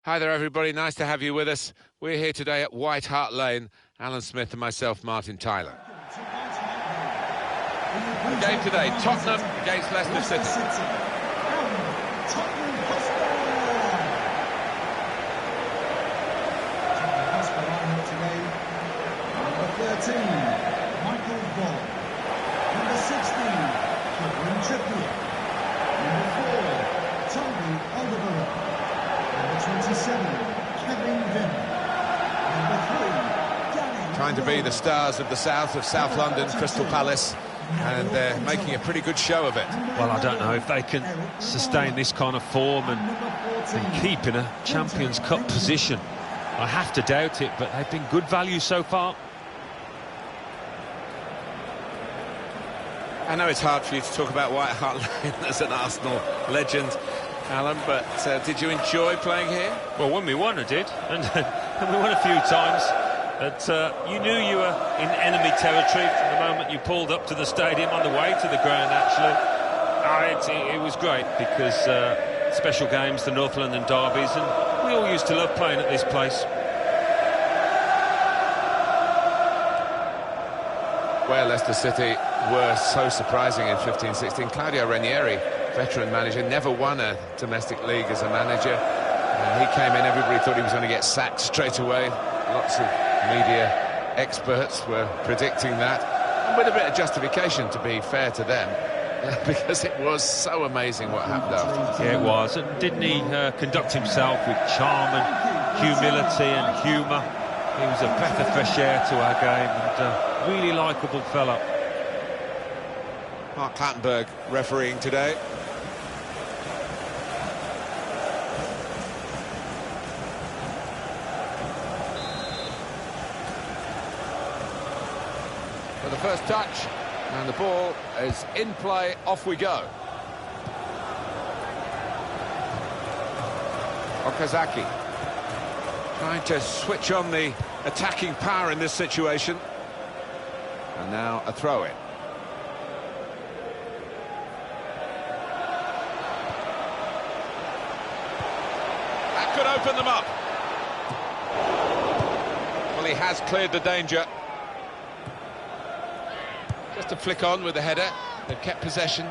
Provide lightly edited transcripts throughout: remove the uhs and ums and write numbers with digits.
Hi there, everybody. Nice to have you with us. We're here today at White Hart Lane. Alan Smith and myself, Martin Tyler. The game today, Tottenham against Leicester City. Tottenham Hotspur lineup today. Number 13, Michael Vaughan. Number 16, Kieran Trippier. Number 4, Toby Alderweireld. Number 27, Kevin Vinn. Number 3, Danny. Trying to be the stars of the south of South London, Crystal Palace, and they're making a pretty good show of it. Well, I don't know if they can sustain this kind of form and keep in a Champions Cup position. I have to doubt it, but they've been good value so far. I know it's hard for you to talk about White Hart Lane as an Arsenal legend, Alan, but did you enjoy playing here? Well, when we won, I did, and we won a few times. But you knew you were in enemy territory from the moment you pulled up to the stadium, on the way to the ground, actually. It was great because special games, the North London derbies, and we all used to love playing at this place. Well, Leicester City were so surprising in 15-16. Claudio Ranieri, veteran manager, never won a domestic league as a manager. And he came in, everybody thought he was going to get sacked straight away. Lots of media experts were predicting that, and with a bit of justification, to be fair to them, because it was so amazing what happened after. Yeah, it was. And didn't he conduct himself with charm and humility and humour? He was a breath of fresh air to our game, and really likeable fella. Mark Clattenburg refereeing today. For the first touch, and the ball is in play. Off we go. Okazaki trying to switch on the attacking power in this situation. And now a throw-in. That could open them up. Well, he has cleared the danger. Just a flick on with the header. They've kept possession.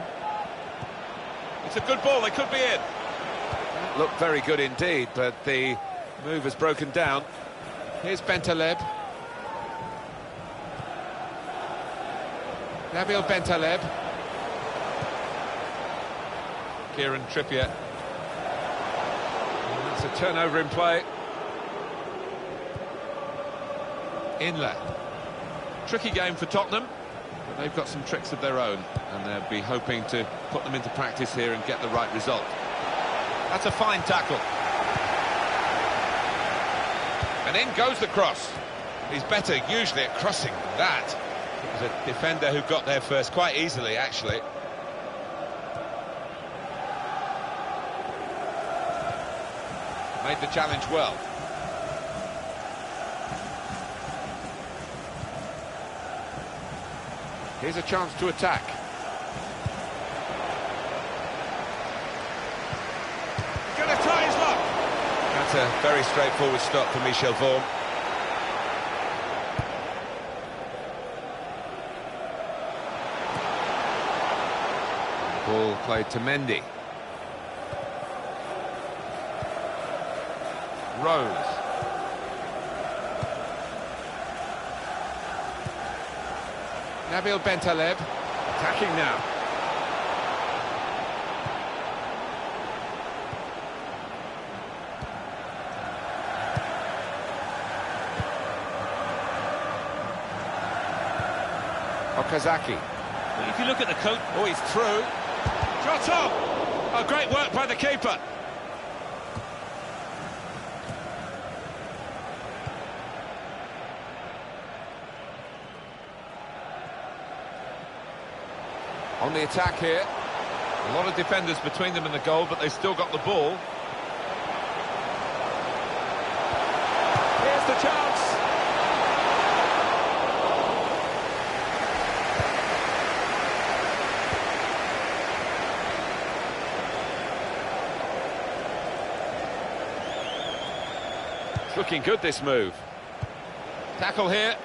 It's a good ball, they could be in. Looked very good indeed, but the move has broken down. Here's Bentaleb. Nabil Bentaleb. Kieran Trippier. And that's a turnover in play. Inlet. Tricky game for Tottenham. But they've got some tricks of their own, and they'll be hoping to put them into practice here and get the right result. That's a fine tackle. And in goes the cross. He's better usually at crossing than that. It was a defender who got there first, quite easily, actually. Made the challenge well. Here's a chance to attack. He's going to try his luck. That's a very straightforward stop for Michel Vorm. Ball played to Mendy. Rose. Nabil Bentaleb attacking now. Okazaki. Well, if you look at the coach... Oh, he's through. Shot off! Oh, great work by the keeper. On the attack here. A lot of defenders between them and the goal, but they've still got the ball. Here's the chance. It's looking good, this move. Tackle here.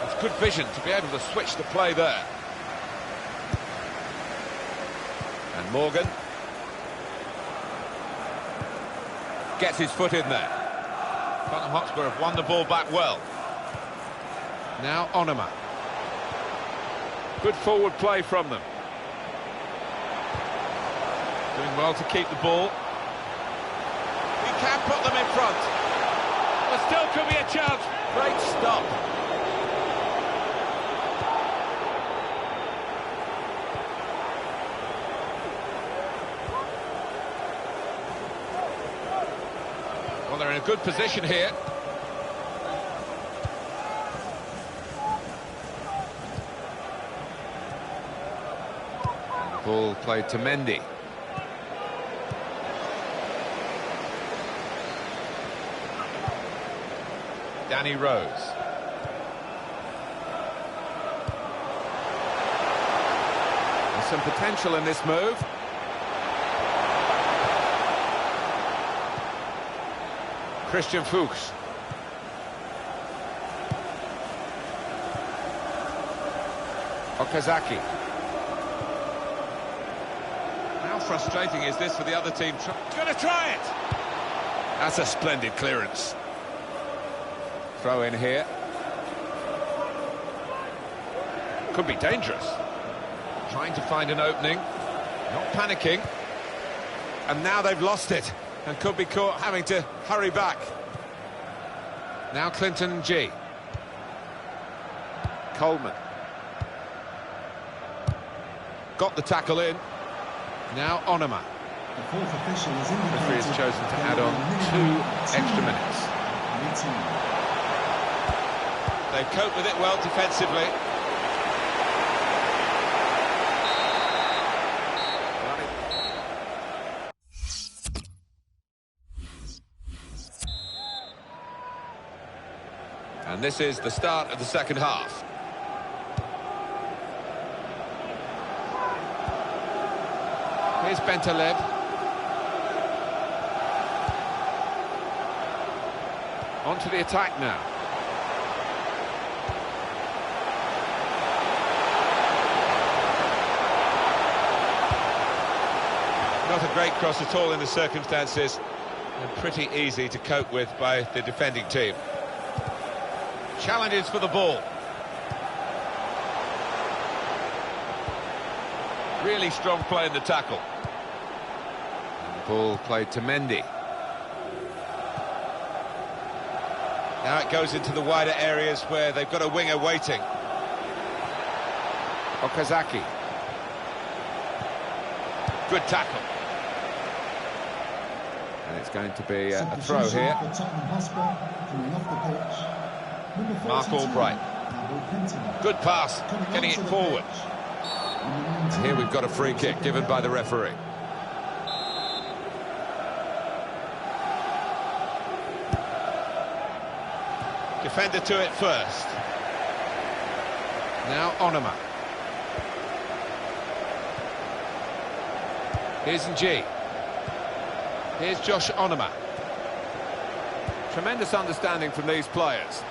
It's good vision to be able to switch the play there. And Morgan gets his foot in there. Tottenham Hotspur have won the ball back well. Now Onuma. Good forward play from them. Doing well to keep the ball. He can put them in front. There still could be a chance. Great stop. Well, they're in a good position here. Ball played to Mendy. Danny Rose. There's some potential in this move. Christian Fuchs. Okazaki. How frustrating is this for the other team? Gonna try it! That's a splendid clearance. Throw in here. Could be dangerous. Trying to find an opening. Not panicking. And now they've lost it. And could be caught having to hurry back. Now Clinton G. Coleman. Got the tackle in. Now Onuma. The fourth official is The referee has chosen to add on 2 extra minutes. They've coped with it well defensively. And this is the start of the second half. Here's Bentaleb. On to the attack now. Not a great cross at all in the circumstances, and pretty easy to cope with by the defending team. Challenges for the ball. Really strong play in the tackle. And the ball played to Mendy. Now it goes into the wider areas where they've got a winger waiting. Okazaki. Good tackle. And it's going to be a throw here. Mark Albright. Good pass, getting it forward. And here we've got a free kick given by the referee. Defender to it first. Now Onuma. Here's Ng. Here's Josh Onuma. Tremendous understanding from these players.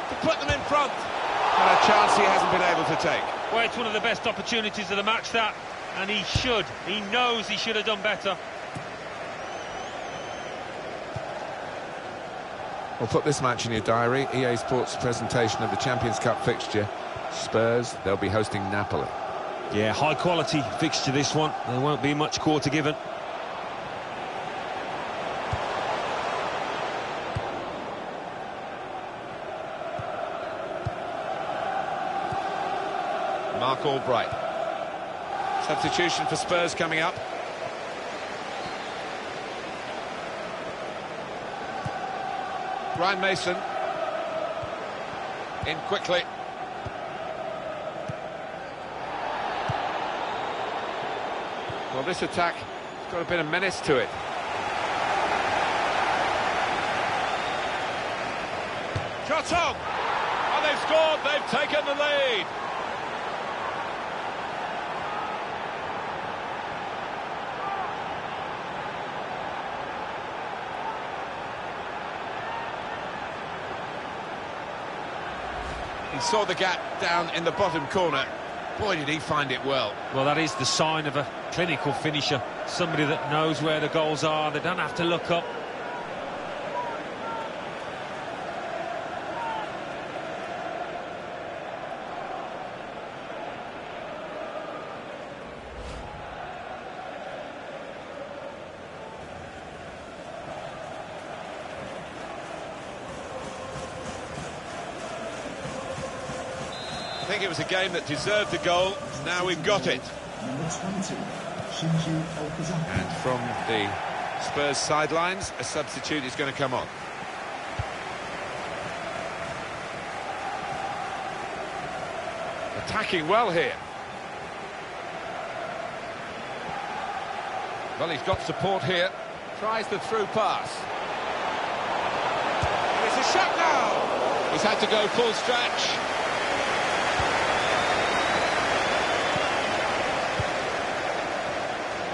To put them in front. And a chance he hasn't been able to take. Well, it's one of the best opportunities of the match, that. And he knows he should have done better. We'll put this match in your diary. EA Sports presentation of the Champions Cup fixture. Spurs, they'll be hosting Napoli. Yeah, high-quality fixture, this one. There won't be much quarter given. Mark Albright. Substitution for Spurs coming up. Ryan Mason. In quickly. Well, this attack has got a bit of menace to it. Shot on! And they've scored, they've taken the lead. He saw the gap down in the bottom corner. Boy, did he find it well. Well, that is the sign of a clinical finisher. Somebody that knows where the goals are. They don't have to look up. I think it was a game that deserved a goal. Now we've got it. Number 20, And from the Spurs sidelines, a substitute is going to come on. Attacking well here. Well, he's got support here. Tries the through pass. It's a shot now. He's had to go full stretch.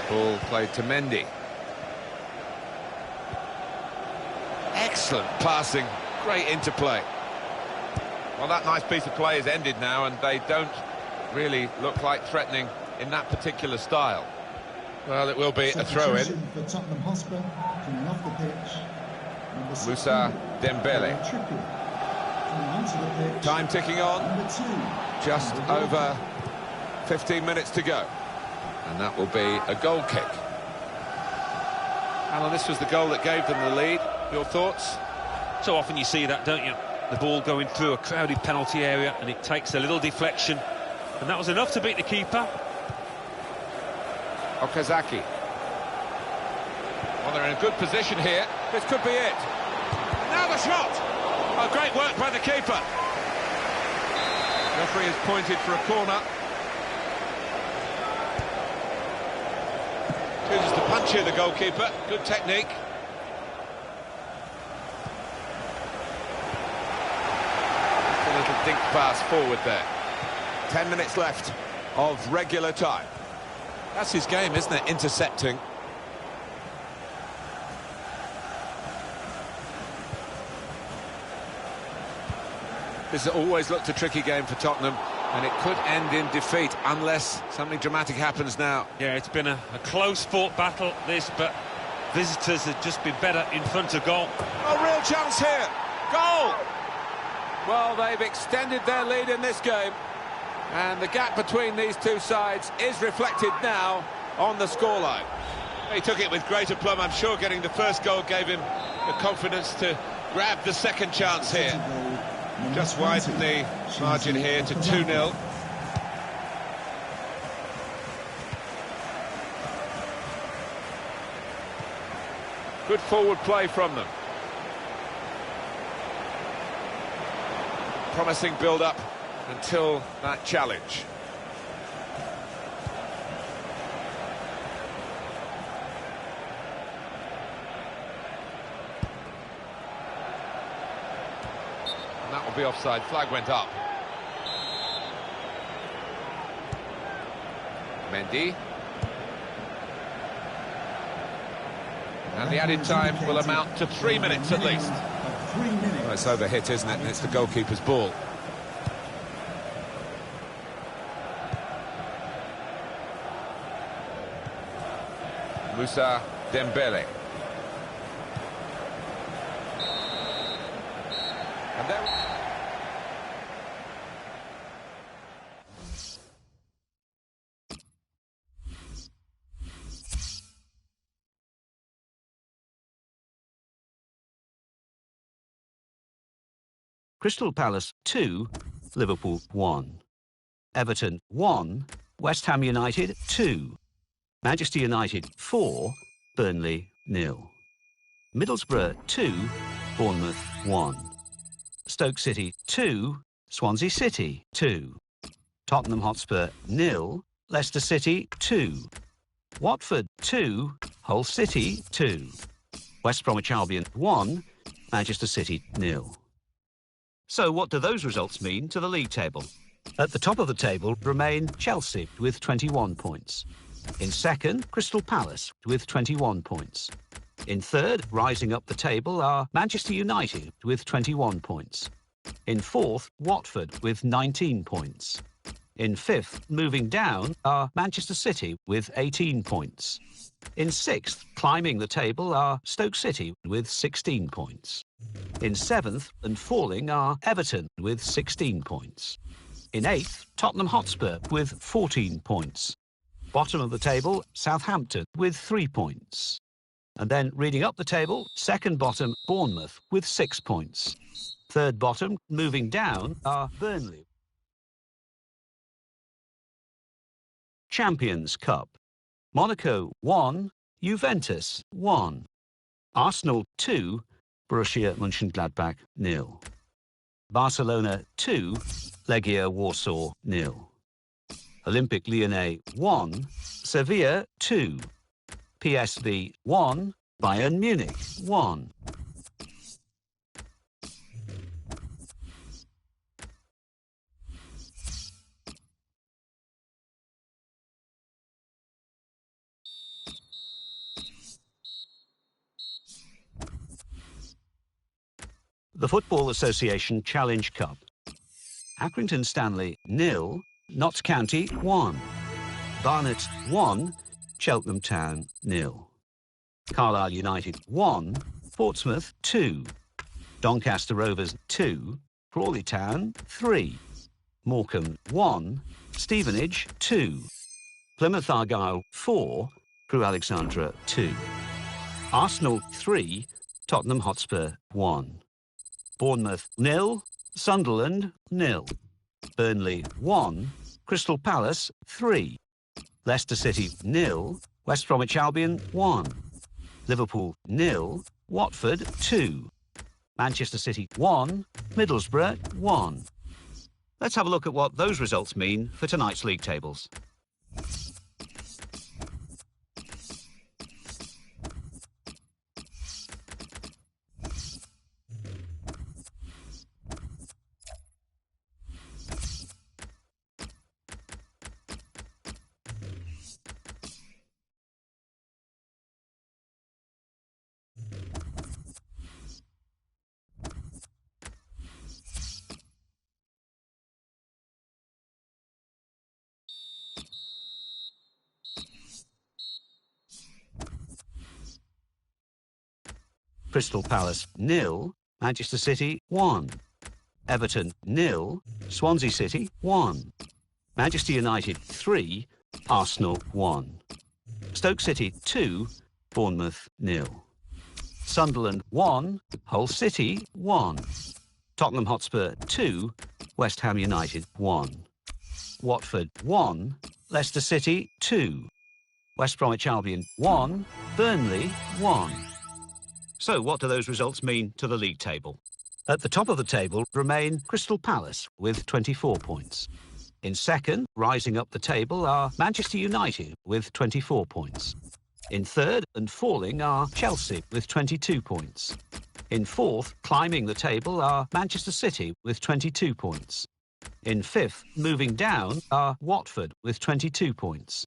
Ball played to Mendy. Excellent passing, great interplay. Well, that nice piece of play is ended now, and they don't really look like threatening in that particular style. Well, it will be a throw-in. for Tottenham Hotspur, coming off the pitch. Moussa Dembele. Coming onto the pitch. Time ticking on. Number 2. Just over 15 minutes to go. And that will be a goal kick. Alan, this was the goal that gave them the lead. Your thoughts? So often you see that, don't you? The ball going through a crowded penalty area and it takes a little deflection. And that was enough to beat the keeper. Okazaki. Well, they're in a good position here. This could be it. Now the shot! Oh, great work by the keeper. Referee has pointed for a corner. Chooses to punch here, the goalkeeper. Good technique. A little dink pass forward there. 10 minutes left of regular time. That's his game, isn't it? Intercepting. This has always looked a tricky game for Tottenham, and it could end in defeat unless something dramatic happens now. Yeah, it's been a close-fought battle, this, but visitors have just been better in front of goal. Oh, real chance here. Goal! Well, they've extended their lead in this game, and the gap between these two sides is reflected now on the scoreline. He took it with great aplomb. I'm sure getting the first goal gave him the confidence to grab the second chance here. Just widen the margin here to 2-0. Good forward play from them. Promising build-up until that challenge. And that will be offside. Flag went up. Mendy. And the added time will amount to 3 minutes at least. Well, it's overhit, isn't it? And it's the goalkeeper's ball. Moussa Dembele. And then... Crystal Palace 2, Liverpool 1. Everton 1, West Ham United 2. Manchester United 4, Burnley 0. Middlesbrough 2, Bournemouth 1. Stoke City 2, Swansea City 2. Tottenham Hotspur 0, Leicester City 2. Watford 2, Hull City 2. West Bromwich Albion 1, Manchester City 0. So what do those results mean to the league table? At the top of the table remain Chelsea with 21 points. In second, Crystal Palace with 21 points. In third, rising up the table, are Manchester United with 21 points. In fourth, Watford with 19 points. In fifth, moving down, are Manchester City with 18 points. In sixth, climbing the table, are Stoke City with 16 points. In seventh and falling are Everton with 16 points. In eighth, Tottenham Hotspur with 14 points. Bottom of the table, Southampton with 3 points. And then reading up the table, second bottom, Bournemouth with 6 points. Third bottom, moving down, are Burnley. Champions Cup. Monaco 1, Juventus 1. Arsenal 2, Borussia Mönchengladbach 0. Barcelona 2, Legia Warsaw 0. Olympique Lyonnais 1, Sevilla 2. PSV 1, Bayern Munich 1. The Football Association Challenge Cup. Accrington Stanley 0, Notts County 1. Barnet 1, Cheltenham Town 0. Carlisle United 1, Portsmouth 2. Doncaster Rovers 2, Crawley Town 3. Morecambe 1, Stevenage 2. Plymouth Argyle 4, Crewe Alexandra 2. Arsenal 3, Tottenham Hotspur 1. Bournemouth 0, Sunderland 0. Burnley 1, Crystal Palace 3. Leicester City 0, West Bromwich Albion 1. Liverpool 0, Watford 2. Manchester City 1, Middlesbrough 1. Let's have a look at what those results mean for tonight's league tables. Crystal Palace 0, Manchester City 1. Everton 0, Swansea City 1. Manchester United 3, Arsenal 1. Stoke City 2, Bournemouth 0. Sunderland 1, Hull City 1. Tottenham Hotspur 2, West Ham United 1. Watford 1, Leicester City 2. West Bromwich Albion 1, Burnley 1. So what do those results mean to the league table? At the top of the table remain Crystal Palace with 24 points. In second, rising up the table, are Manchester United with 24 points. In third and falling are Chelsea with 22 points. In fourth, climbing the table, are Manchester City with 22 points. In fifth, moving down, are Watford with 22 points.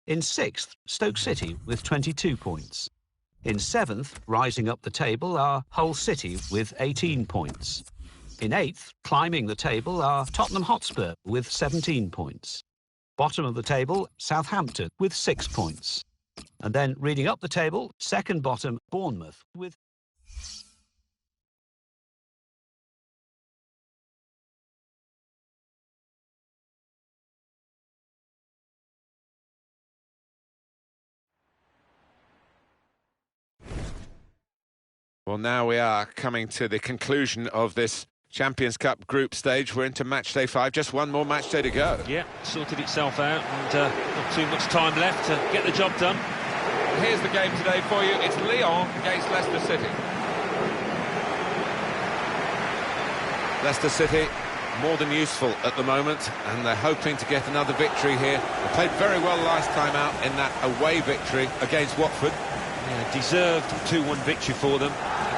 In sixth, Stoke City with 22 points. In seventh, rising up the table, are Hull City with 18 points. In eighth, climbing the table, are Tottenham Hotspur with 17 points. Bottom of the table, Southampton with 6 points. And then reading up the table, second bottom, Bournemouth with... Well, now we are coming to the conclusion of this Champions Cup group stage. We're into match day 5, just one more match day to go. Yeah, sorted itself out, and not too much time left to get the job done. Here's the game today for you. It's Lyon against Leicester City. Leicester City more than useful at the moment, and they're hoping to get another victory here. They played very well last time out in that away victory against Watford. Yeah, deserved 2-1 victory for them.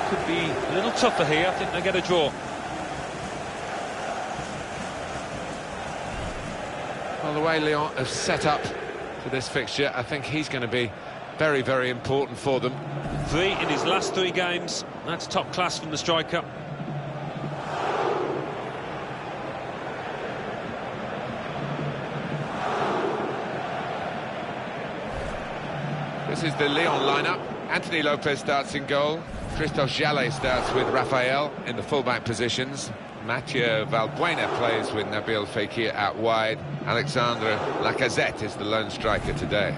Could be a little tougher here. I think they get a draw. Well, the way Lyon have set up for this fixture, I think he's going to be very, very important for them. 3 in his last 3 games. That's top class from the striker. This is the Lyon lineup. Anthony Lopez starts in goal. Christophe Jallet starts with Raphael in the fullback positions. Mathieu Valbuena plays with Nabil Fekir out wide. Alexandre Lacazette is the lone striker today.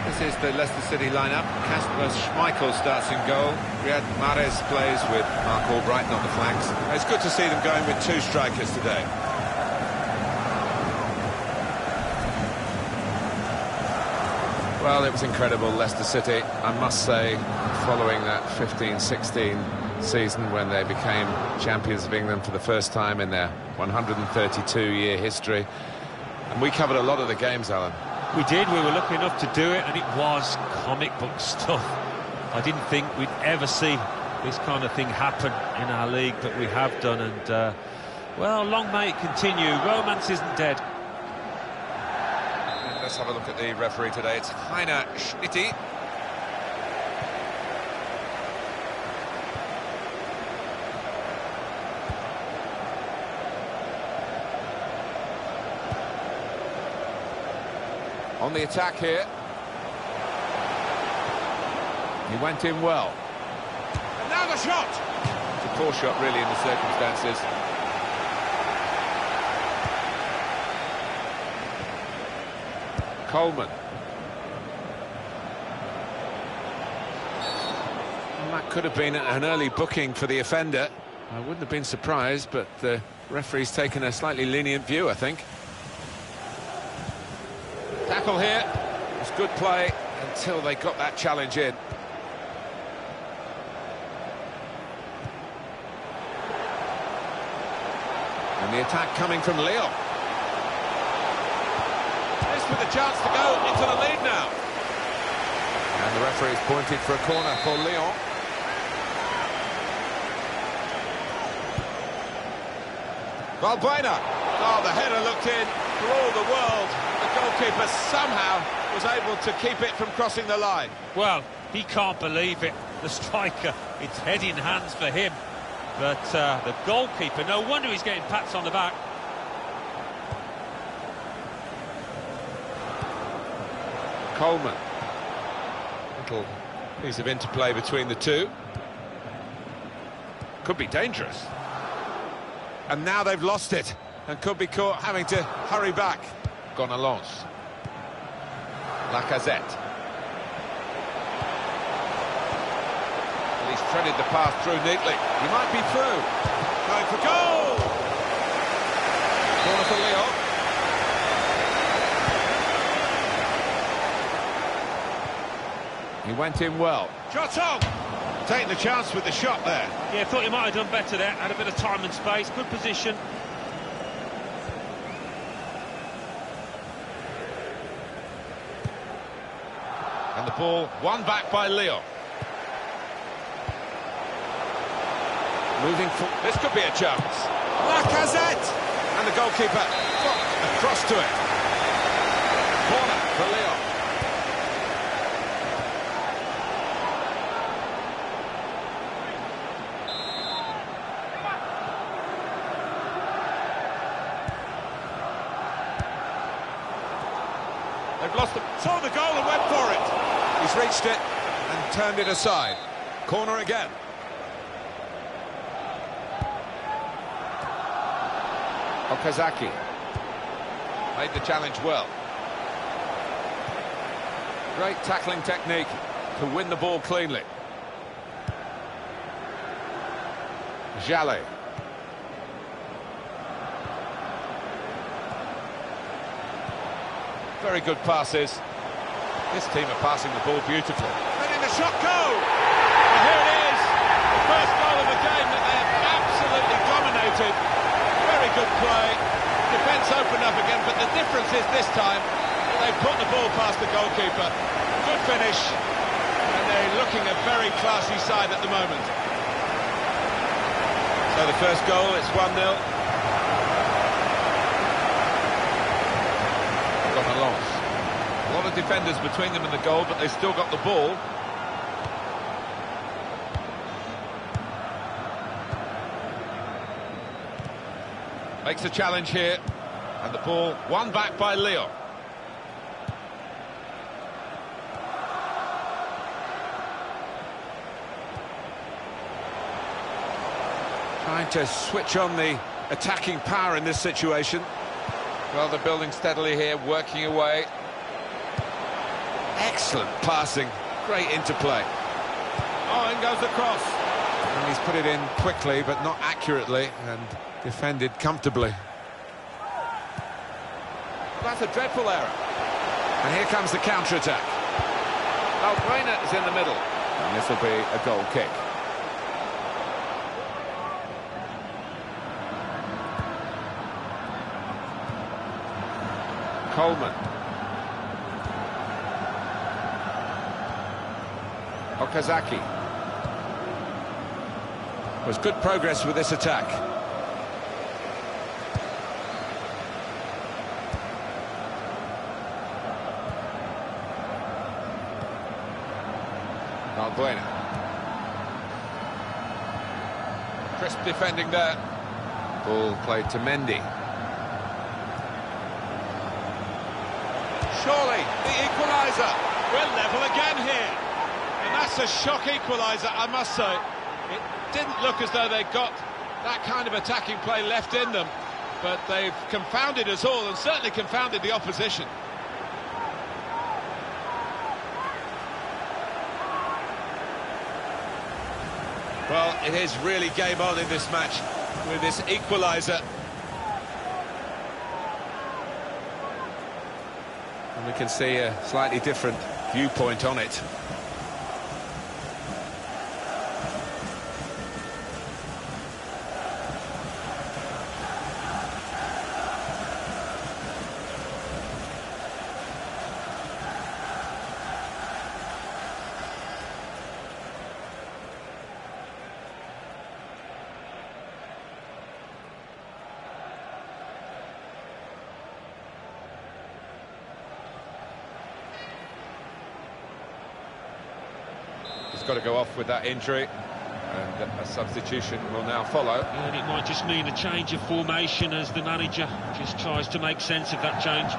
This is the Leicester City lineup. Kasper Schmeichel starts in goal. Riyad Mahrez plays with Mark Albright on the flanks. It's good to see them going with 2 strikers today. Well, it was incredible, Leicester City, I must say, following that 15-16 season when they became champions of England for the first time in their 132-year history. And we covered a lot of the games, Alan. We did, we were lucky enough to do it, and it was comic book stuff. I didn't think we'd ever see this kind of thing happen in our league, but we have done, and, well, long may it continue. Romance isn't dead. And let's have a look at the referee today. It's Heiner Schnitti. On the attack here. He went in well. And now the shot! It's a poor shot, really, in the circumstances. Coleman. Well, that could have been an early booking for the offender. I wouldn't have been surprised, but the referee's taken a slightly lenient view, I think. Tackle here. It was good play until they got that challenge in. And the attack coming from Lyon. This with a chance to go into the lead now. And the referee's pointed for a corner for Lyon. Valbuena. Oh, the header looked in for all the world. The goalkeeper somehow was able to keep it from crossing the line. Well, he can't believe it. The striker, it's head in hands for him. But the goalkeeper, no wonder he's getting pats on the back. Coleman. Little piece of interplay between the two. Could be dangerous. And now they've lost it and could be caught having to hurry back. Gonalons. Lacazette. Well, he's threaded the path through neatly. He might be through. Going for goal! Corner for Lyon. He went in well. Shot on! Taking the chance with the shot there. Yeah, thought he might have done better there. Had a bit of time and space. Good position. And the ball won back by Lyon. Moving forward. This could be a chance. Lacazette! And the goalkeeper got across to it. Corner for Lyon. They've lost it. Saw the goal and went for it. He's reached it and turned it aside. Corner again. Okazaki made the challenge well. Great tackling technique to win the ball cleanly. Jallet. Very good passes. This team are passing the ball beautifully. Letting the shot go! And here it is, the first goal of the game that they have absolutely dominated. Very good play, Defence opened up again, but the difference is this time they put the ball past the goalkeeper. Good finish, and they're looking a very classy side at the moment. So the first goal, it's 1-0. Got a loss. A lot of defenders between them and the goal, but they've still got the ball. Makes a challenge here, and the ball won back by Leon. Trying to switch on the attacking power in this situation. Well, they're building steadily here, working away. Excellent passing, great interplay. Oh, in goes the cross. And he's put it in quickly, but not accurately, and defended comfortably. That's a dreadful error. And here comes the counter-attack. Valbuena is in the middle, and this will be a goal kick. Coleman. Okazaki. Was good progress with this attack. Valbuena. Crisp defending there. Ball played to Mendy. Surely the equaliser. We're level again here. And that's a shock equaliser, I must say. It didn't look as though they got that kind of attacking play left in them, but they've confounded us all and certainly confounded the opposition. Well, it is really game on in this match with this equaliser. And we can see a slightly different viewpoint on it. He's got to go off with that injury, and a substitution will now follow. And it might just mean a change of formation as the manager just tries to make sense of that change.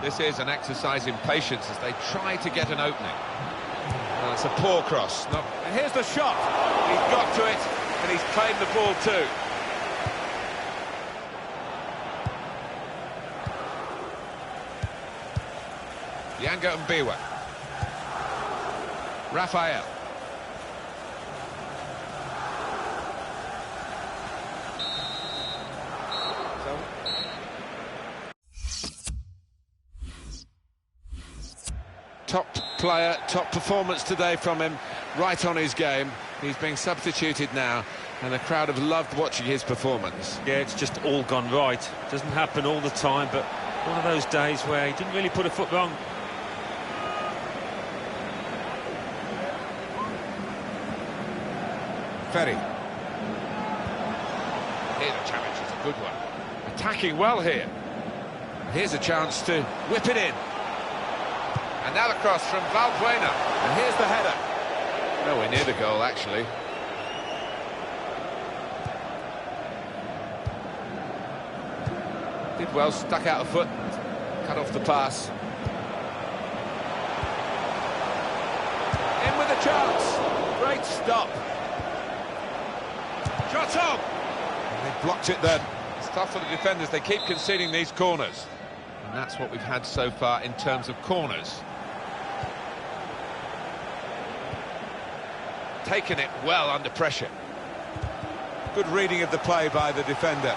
This is an exercise in patience as they try to get an opening. Well, it's a poor cross. No, and here's the shot. He's got to it, and he's claimed the ball too. Yanga Mbiwa. Raphael. Top player, top performance today from him, right on his game. He's being substituted now, and the crowd have loved watching his performance. Yeah, it's just all gone right. Doesn't happen all the time, but one of those days where he didn't really put a foot wrong. Ferry. Here the challenge is a good one. Attacking well here. Here's a chance to whip it in. And now the cross from Valbuena. And here's the header. Nowhere near the goal, actually. Did well, stuck out a foot, cut off the pass. In with a chance. Great stop. Shot on! And they blocked it then. It's tough for the defenders, they keep conceding these corners. And that's what we've had so far in terms of corners. Taken it well under pressure. Good reading of the play by the defender.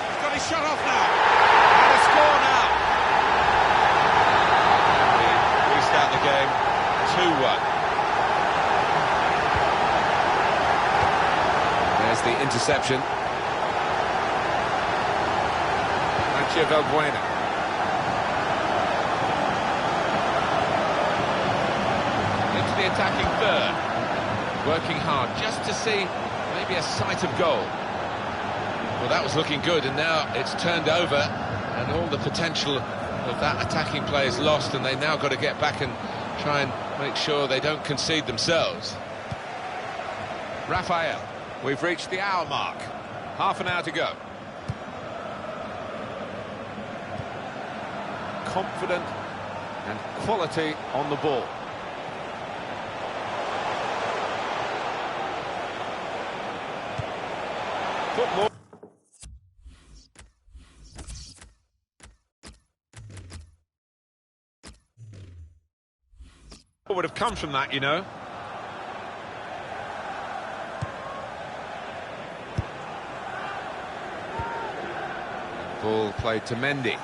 He's got his shot off now. And a score now. We restart the game 2-1. interception. Valbuena. Into the attacking third. Working hard just to see maybe a sight of goal. Well, that was looking good, and now it's turned over, and all the potential of that attacking play is lost, and they've now got to get back and try and make sure they don't concede themselves. Rafael. We've reached the hour mark. Half an hour to go. Confident and quality on the ball. Football. What would have come from that, you know? Ball played to Mendy.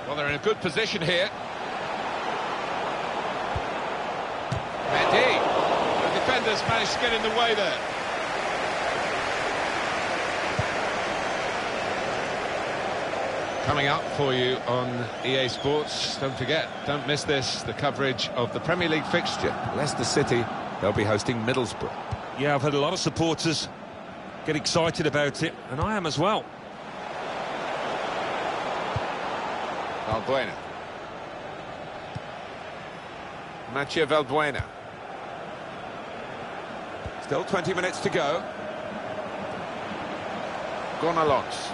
Well, they're in a good position here. Mendy. The defenders managed to get in the way there. Coming up for you on EA Sports, don't forget, don't miss this, the coverage of the Premier League fixture. Leicester City, they'll be hosting Middlesbrough. Yeah, I've had a lot of supporters get excited about it, and I am as well. Valbuena. Valbuena. Still 20 minutes to go. Gonalons.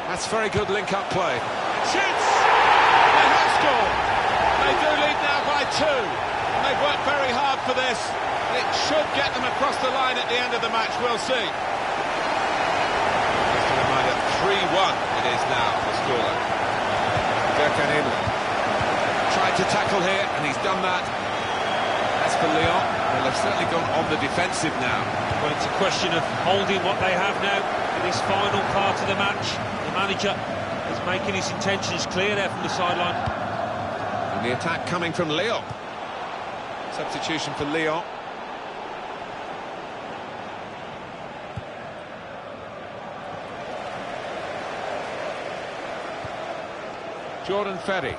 That's very good link-up play. Shoots! They have scored! They do lead now by 2. And they've worked very hard for this. It should get them across the line at the end of the match, we'll see. Just a reminder, 3-1 it is now, the scoreline. Tried to tackle here, and he's done that. As for Lyon, well, they've certainly gone on the defensive now. Well, it's a question of holding what they have now in this final part of the match. The manager is making his intentions clear there from the sideline. And the attack coming from Lyon. Substitution for Lyon. Jordan Ferry.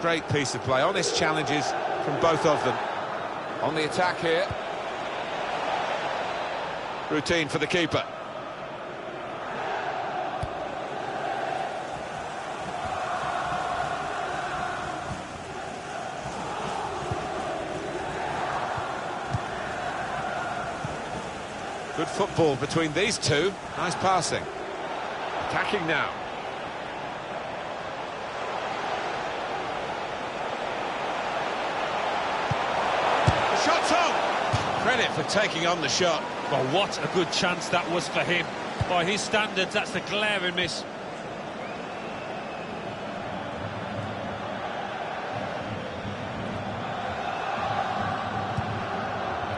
Great piece of play, honest challenges from both of them. On the attack here. Routine for the keeper. Good football between these two. Nice passing. Attacking now. The shot's on! Credit for taking on the shot. Well, what a good chance that was for him. By his standards, that's the glaring miss.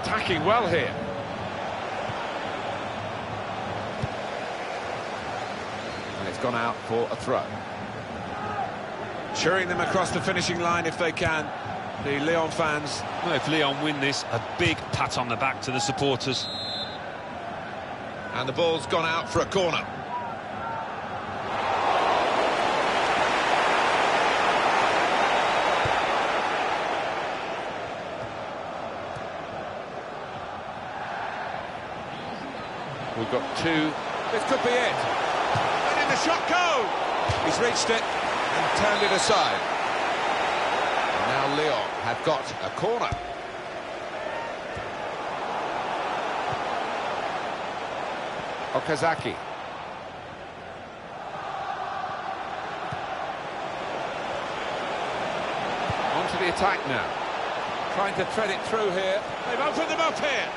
Attacking well here. Gone out for a throw. Cheering them across the finishing line if they can, the Lyon fans. Well, if Lyon win this, a big pat on the back to the supporters. And the ball's gone out for a corner. We've got 2. This could be it. The shot go! He's reached it and turned it aside. And now Lyon have got a corner. Okazaki. On to the attack now. Trying to thread it through here. They've opened them up here.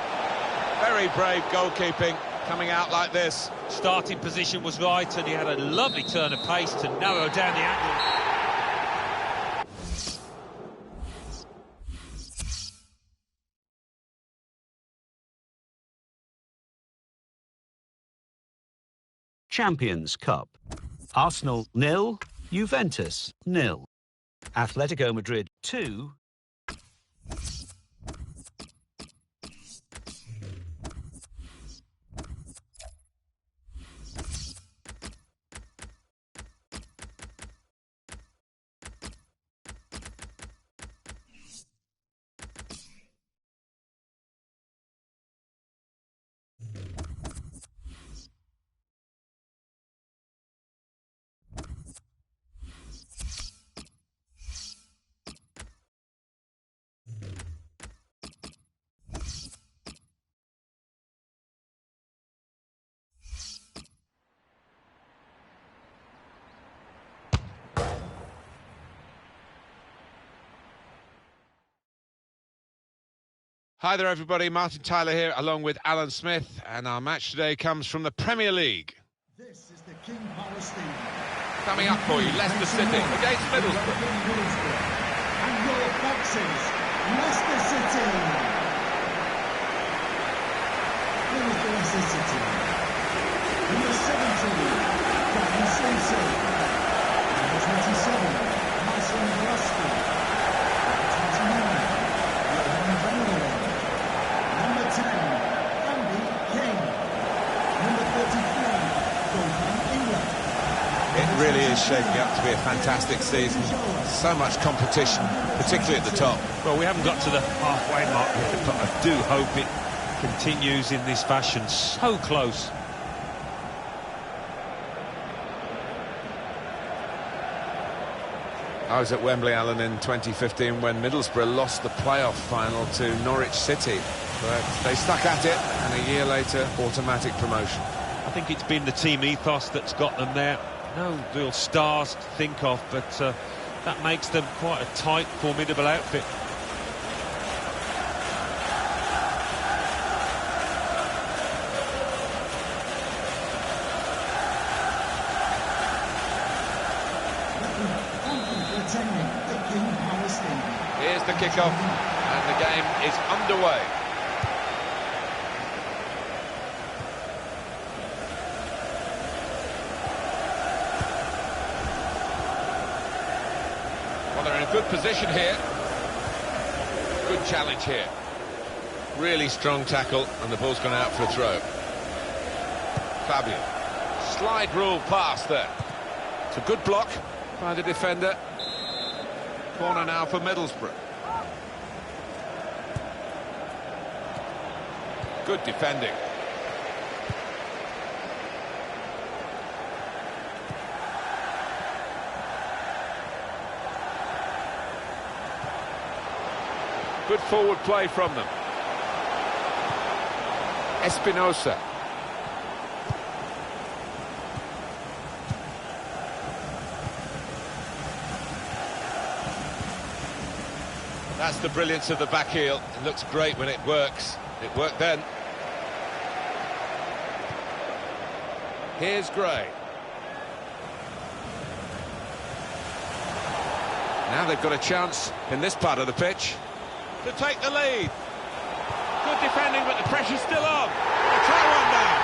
Very brave goalkeeping. Coming out like this. Starting position was right, and he had a lovely turn of pace to narrow down the angle. Champions Cup. Arsenal 0, Juventus 0. Atletico Madrid 2. Hi there everybody, Martin Tyler here along with Alan Smith, and our match today comes from the Premier League. This is the King Power Stadium. Coming up for you, Leicester City against Middlesbrough. And your boxes, Leicester City. Here is the Leicester City. Number 17, Gavin Simpson. Number 27, Marcin Velasco. Number 29, Johan Vanderlei. Number 10, Andy King. Number 33, Goldman England. It really is shaping up to be a fantastic season. So much competition, particularly at the top. Well, we haven't got to the halfway mark yet, but I do hope it continues in this fashion. So close. I was at Wembley, Alan, in 2015 when Middlesbrough lost the playoff final to Norwich City. But they stuck at it, and a year later, automatic promotion. I think it's been the team ethos that's got them there. No real stars to think of, but that makes them quite a tight, formidable outfit. Here's the kickoff, and the game is underway. Well, they're in a good position here. Good challenge here. Really strong tackle, and the ball's gone out for a throw. Fabio. Slide rule pass there. It's a good block by the defender. Corner now for Middlesbrough. Good defending. Good forward play from them. Espinosa. That's the brilliance of the back heel. It looks great when it works. It worked then. Here's Gray. Now they've got a chance in this part of the pitch to take the lead. Good defending, but the pressure's still on. They'll try one now.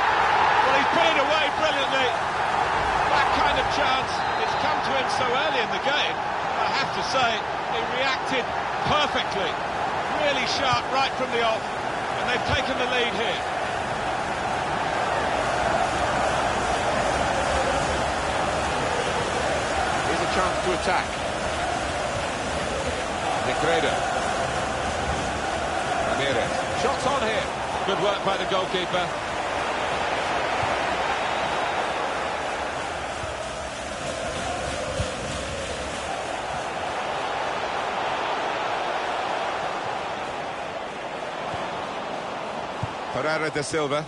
Well, he's put it away brilliantly. That kind of chance, it's come to him so early in the game. I have to say, he reacted perfectly. Really sharp right from the off. And they've taken the lead here. Here's a chance to attack. Negredo. Ramirez. Shots on here. Good work by the goalkeeper. Pereira da Silva.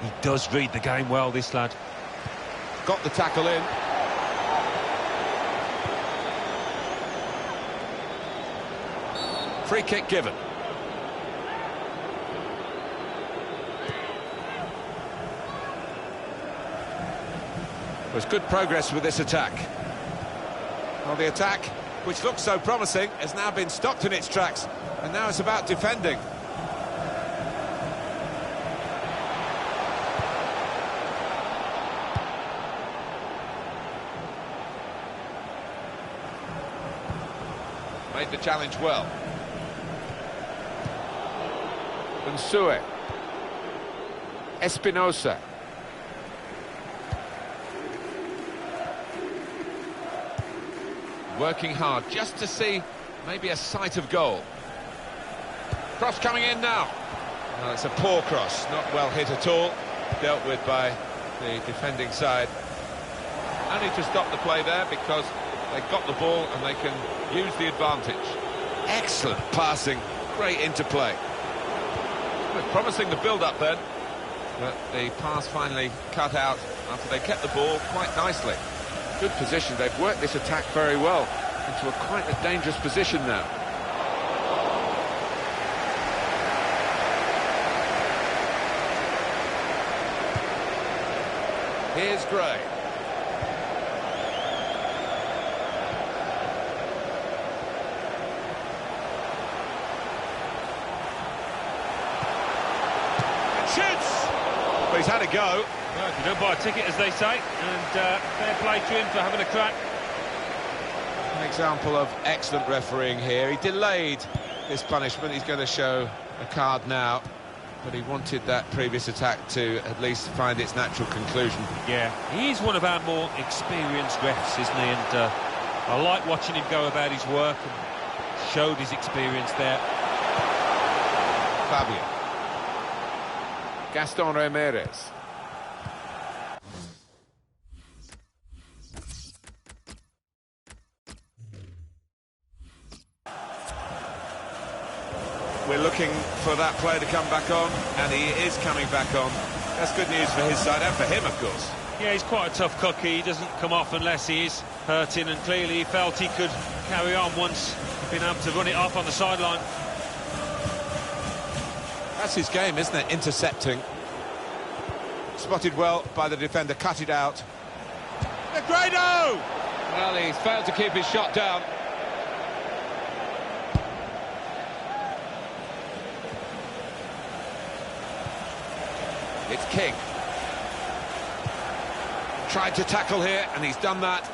He does read the game well, this lad. Got the tackle in. Free kick given. There's good progress with this attack. Well, the attack, which looks so promising, has now been stopped in its tracks, and now it's about defending. Made the challenge well. Unsue. Espinosa. Working hard just to see maybe a sight of goal. Cross coming in now. Well, it's a poor cross, not well hit at all. Dealt with by the defending side. Only to stop the play there because they got the ball and they can use the advantage. Excellent passing, great interplay. Well, promising the build-up then, but the pass finally cut out after they kept the ball quite nicely. Good position, they've worked this attack very well into quite a dangerous position now. Here's Gray. And shoots! But he's had a go. Well, you don't buy a ticket, as they say, and fair play to him for having a crack. An example of excellent refereeing here. He delayed this punishment. He's going to show a card now. But he wanted that previous attack to at least find its natural conclusion. Yeah, he's one of our more experienced refs, isn't he? And I like watching him go about his work and showed his experience there. Fabio. Gaston Ramirez. We're looking for that player to come back on, and he is coming back on. That's good news for his side, and for him, of course. Yeah, he's quite a tough cookie. He doesn't come off unless he is hurting, and clearly he felt he could carry on once being able to run it off on the sideline. That's his game, isn't it? Intercepting. Spotted well by the defender, cut it out. Negredo! Well, he's failed to keep his shot down. It's King. Tried to tackle here, and he's done that.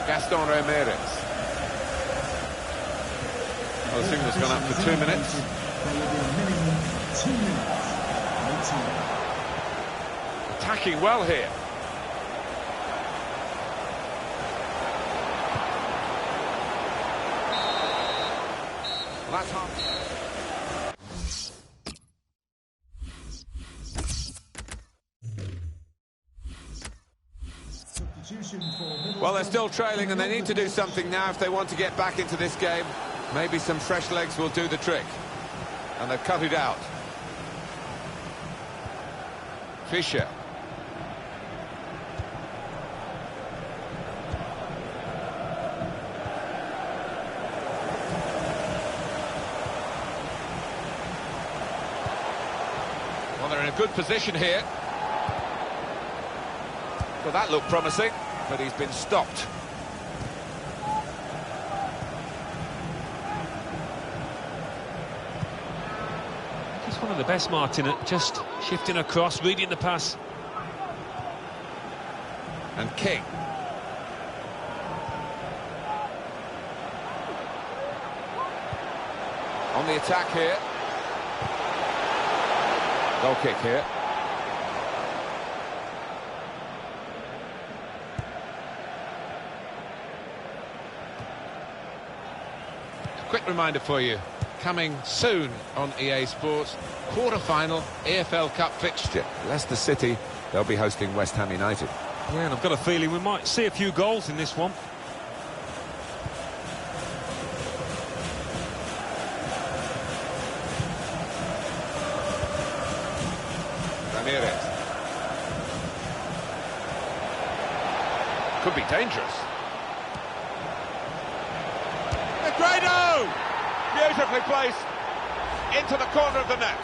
Gaston Ramirez. Well, the signal's gone up for 2 minutes. There will be a minimum 2 minutes waiting. Attacking well here. Well, that's half. Well, they're still trailing and they need to do something now if they want to get back into this game. Maybe some fresh legs will do the trick. And they've cut it out. Fischer. Well, they're in a good position here. Well, that looked promising, but he's been stopped. He's one of the best, Martin, at just shifting across, reading the pass. And King. On the attack here. Goal kick here. A quick reminder for you, coming soon on EA Sports, quarter-final EFL Cup fixture. Leicester City, they'll be hosting West Ham United. Yeah, and I've got a feeling we might see a few goals in this one. Ramirez. Could be dangerous. Negredo! Beautifully placed into the corner of the net.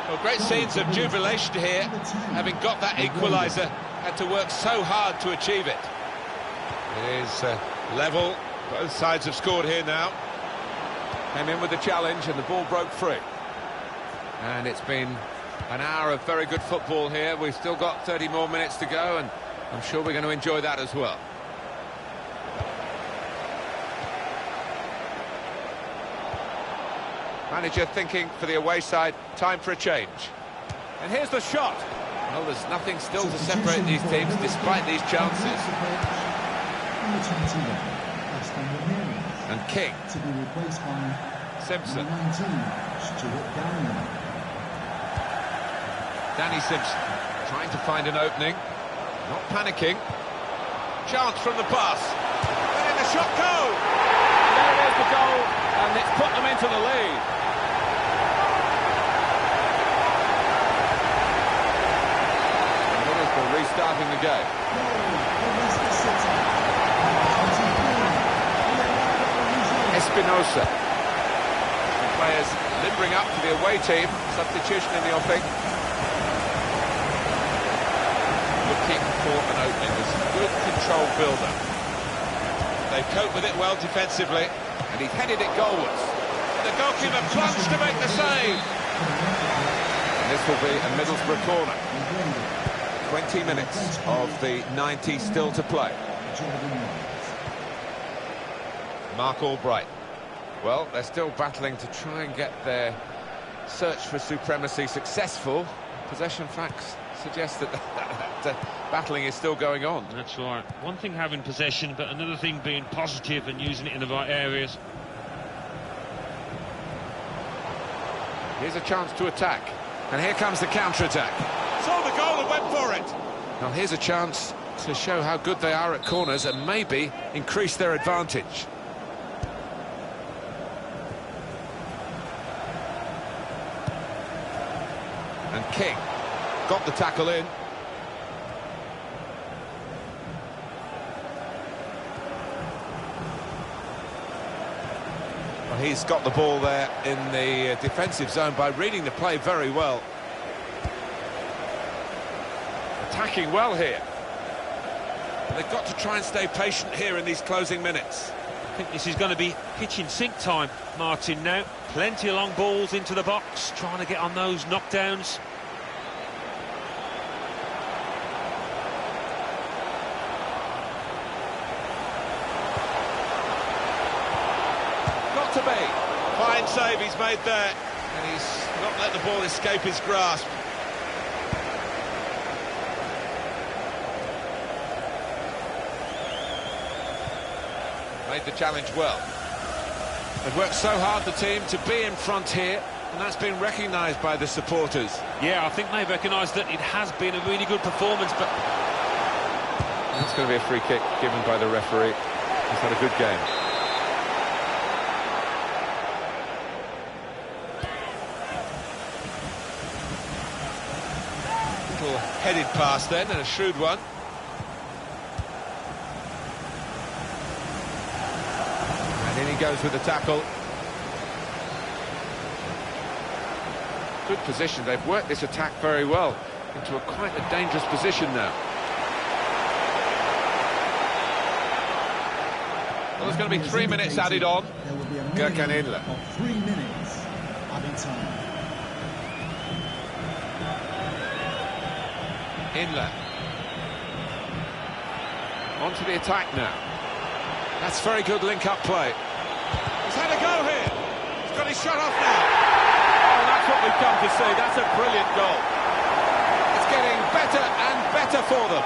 Well, great scenes of jubilation here, having got that equaliser, had to work so hard to achieve it. It is level, both sides have scored here now. Came in with the challenge and the ball broke free. And it's been an hour of very good football here. We've still got 30 more minutes to go, and I'm sure we're going to enjoy that as well. Manager thinking for the away side, time for a change. And here's the shot. Well, there's nothing still to separate these teams despite these chances. And King. To be replaced by Simpson. 19, Stuart Downing. Danny Simpson trying to find an opening. Not panicking. Chance from the pass. And in the shot goal. And there it is, the goal. And it's put them into the lead. Restarting the game. Espinosa. The players limbering up to the away team. Substitution in the offing. Looking for an opening. There's good control build-up. They've coped with it well defensively. And he's headed it goalwards. The goalkeeper plunged to make the save. And this will be a Middlesbrough corner. 20 minutes of the 90 still to play. Mark Albright. Well, they're still battling to try and get their search for supremacy successful. Possession facts suggest that battling is still going on. That's right. One thing having possession, but another thing being positive and using it in the right areas. Here's a chance to attack. And here comes the counter-attack. Saw the goal and went for it. Now here's a chance to show how good they are at corners and maybe increase their advantage. And King got the tackle in. Well, he's got the ball there in the defensive zone by reading the play very well. Attacking well here. They've got to try and stay patient here in these closing minutes. I think this is going to be pitch in sync time, Martin, now. Plenty of long balls into the box, trying to get on those knockdowns. Got to be. Fine save he's made there. And he's not let the ball escape his grasp. Made the challenge well. They've worked so hard, the team, to be in front here, and that's been recognised by the supporters. Yeah, I think they've recognised that it has been a really good performance, but... That's going to be a free kick given by the referee. He's had a good game. Little headed pass then, and a shrewd one. In he goes with the tackle. Good position. They've worked this attack very well into quite a dangerous position now. Well, there's going to be 3 minutes added on. There will be a Gürkan minimum Inler. of 3 minutes added time. Inler. Onto the attack now. That's very good link-up play. He's had a go here. He's got his shot off now. Oh, that's what we've come to see. That's a brilliant goal. It's getting better and better for them.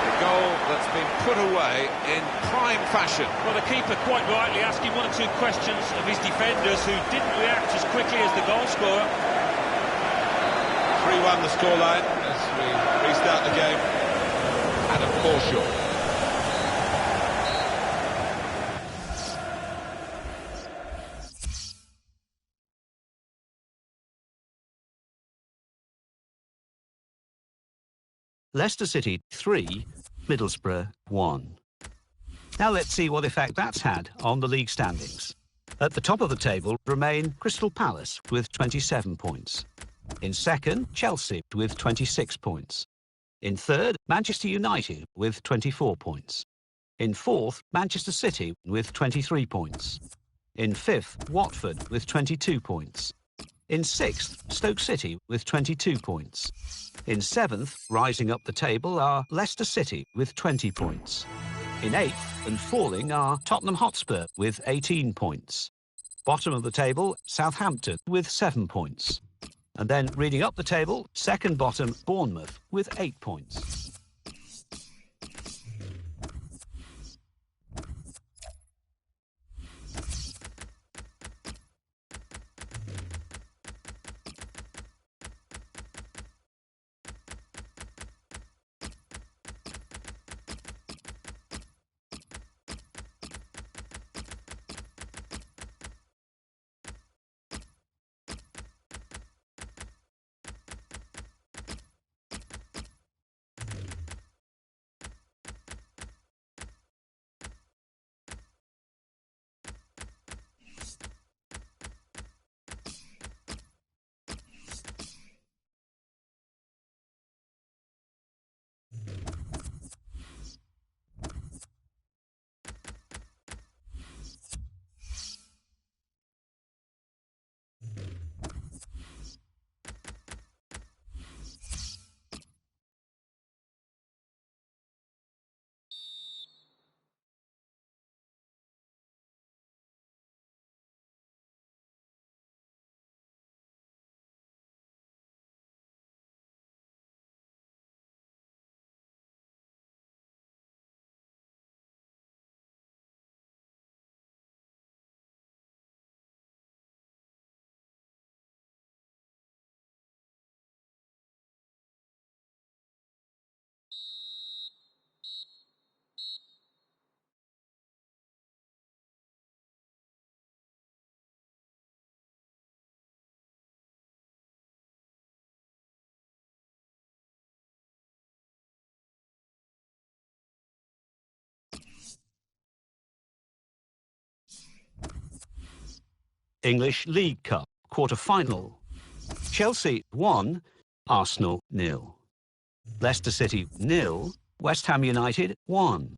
The goal that's been put away in prime fashion. Well, the keeper quite rightly asking one or two questions of his defenders who didn't react as quickly as the goal scorer. 3-1 the scoreline as we restart the game. Adam Forshaw. Leicester City 3, Middlesbrough 1. Now let's see what effect that's had on the league standings. At the top of the table remain Crystal Palace with 27 points. In second, Chelsea with 26 points. In third, Manchester United with 24 points. In fourth, Manchester City with 23 points. In fifth, Watford with 22 points. In sixth, Stoke City with 22 points. In seventh, rising up the table, are Leicester City with 20 points. In eighth and falling are Tottenham Hotspur with 18 points. Bottom of the table, Southampton with 7 points. And then reading up the table, second bottom, Bournemouth with 8 points. English League Cup quarter-final. Chelsea 1, Arsenal 0. Leicester City 0, West Ham United 1.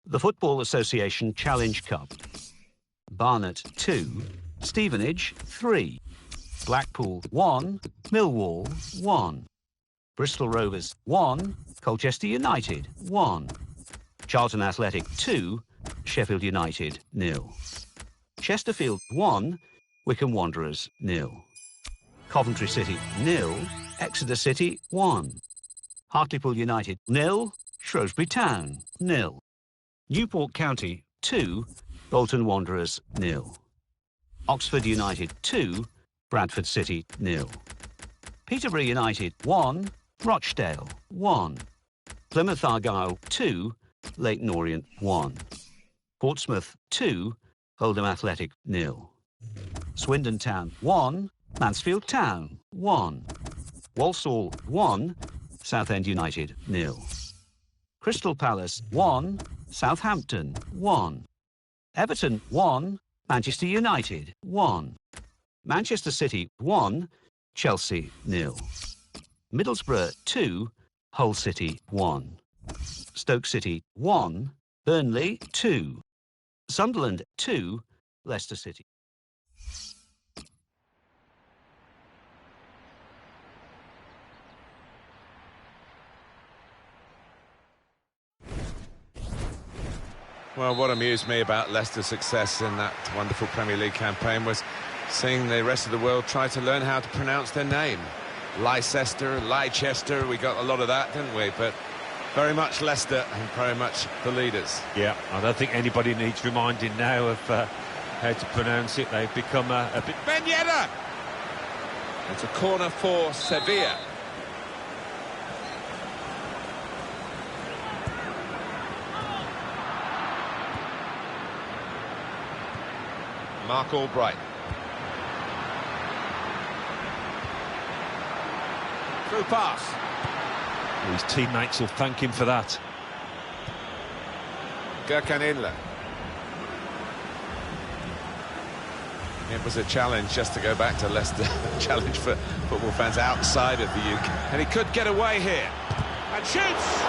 The Football Association Challenge Cup. Barnet 2, Stevenage 3. Blackpool 1, Millwall 1. Bristol Rovers 1, Colchester United 1. Charlton Athletic 2, Sheffield United 0. Chesterfield 1, Wycombe Wanderers 0. Coventry City 0, Exeter City 1. Hartlepool United 0, Shrewsbury Town 0. Newport County 2, Bolton Wanderers 0. Oxford United 2, Bradford City 0. Peterborough United 1, Rochdale 1. Plymouth Argyle 2, Leyton Orient 1. Portsmouth 2, Oldham Athletic 0. Swindon Town 1, Mansfield Town 1. Walsall 1, Southend United 0. Crystal Palace 1, Southampton 1. Everton 1, Manchester United 1. Manchester City 1, Chelsea 0. Middlesbrough 2, Hull City 1. Stoke City 1, Burnley 2. Sunderland 2, Leicester City. Well, what amused me about Leicester's success in that wonderful Premier League campaign was seeing the rest of the world try to learn how to pronounce their name. Leicester, we got a lot of that, didn't we? But very much Leicester and very much the leaders. Yeah, I don't think anybody needs reminding now of how to pronounce it. They've become a bit... Ben Yedder! It's a corner for Sevilla. Mark Albright. Through pass. His teammates will thank him for that. Gökhan Inler. It was a challenge just to go back to Leicester. Challenge for football fans outside of the UK. And he could get away here. And shoots!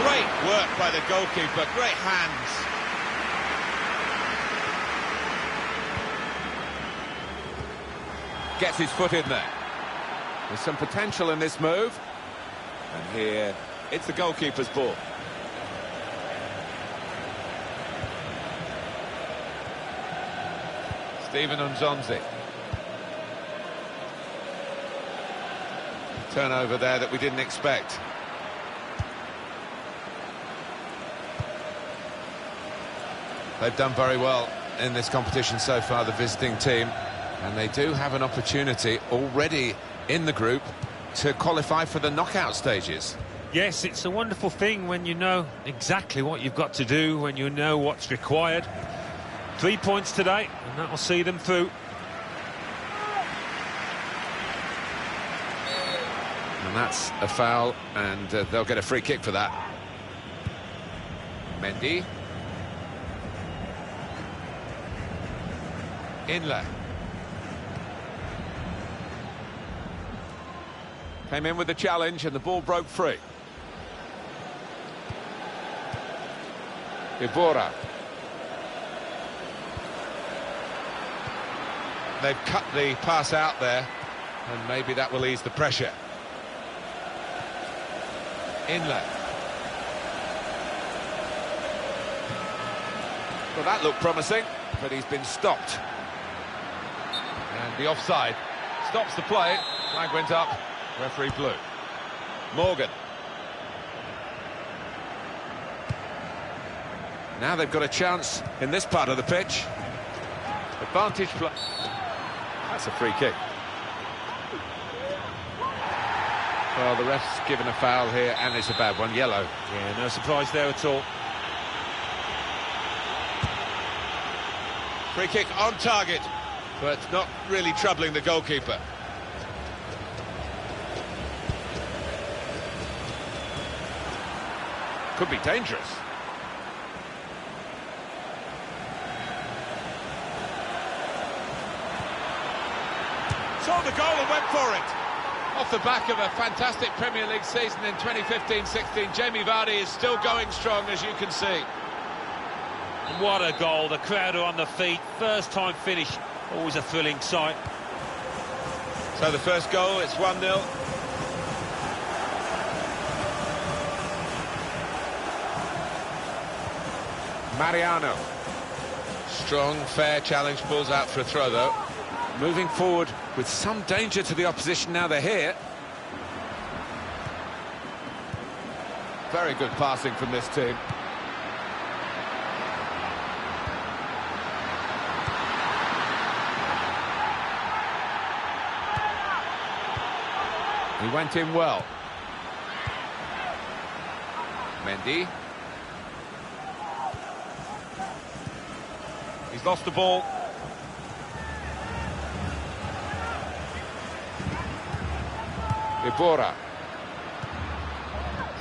Great work by the goalkeeper. Great hands. Gets his foot in there. There's some potential in this move. And here, it's the goalkeeper's ball. Steven Nzonzi. Turnover there that we didn't expect. They've done very well in this competition so far, the visiting team, and they do have an opportunity already in the group to qualify for the knockout stages. Yes, it's a wonderful thing when you know exactly what you've got to do, when you know what's required. 3 points today, and that will see them through. And that's a foul, and they'll get a free kick for that. Mendy. Inler. Came in with the challenge, and the ball broke free. Ibora. They've cut the pass out there, and maybe that will ease the pressure. Inler. Well, that looked promising, but he's been stopped. And the offside stops the play. Flag went up, referee blew. Morgan. Now they've got a chance in this part of the pitch. Advantage play. That's a free kick. Well, the ref's given a foul here, and it's a bad one, yellow. Yeah, no surprise there at all. Free kick on target, but not really troubling the goalkeeper. Could be dangerous. Saw the goal and went for it. Off the back of a fantastic Premier League season in 2015-16, Jamie Vardy is still going strong, as you can see. What a goal, the crowd are on the feet, first time finish, always a thrilling sight. So the first goal, it's 1-0. Mariano. Strong, fair challenge, pulls out for a throw though. Moving forward with some danger to the opposition now they're here. Very good passing from this team. He went in well. Mendy. He's lost the ball. Ibora.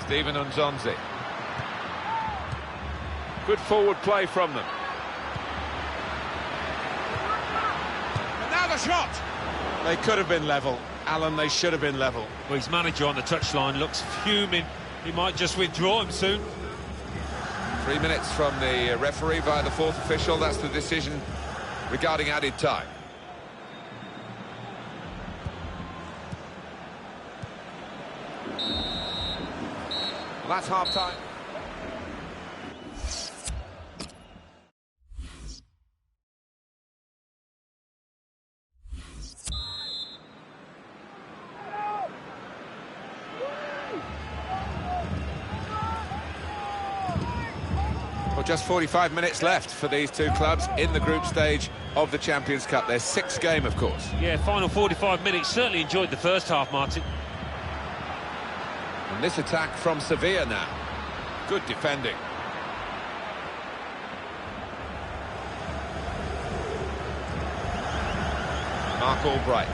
Steven Nzonzi. Good forward play from them. And now the shot! They could have been level. Alan, they should have been level. Well, his manager on the touchline looks fuming. He might just withdraw him soon. 3 minutes from the referee via the fourth official. That's the decision regarding added time. Well, that's half-time. Well, just 45 minutes left for these two clubs in the group stage of the Champions Cup. Their sixth game, of course. Yeah, final 45 minutes. Certainly enjoyed the first half, Martin. And this attack from Sevilla now. Good defending. Mark Albright.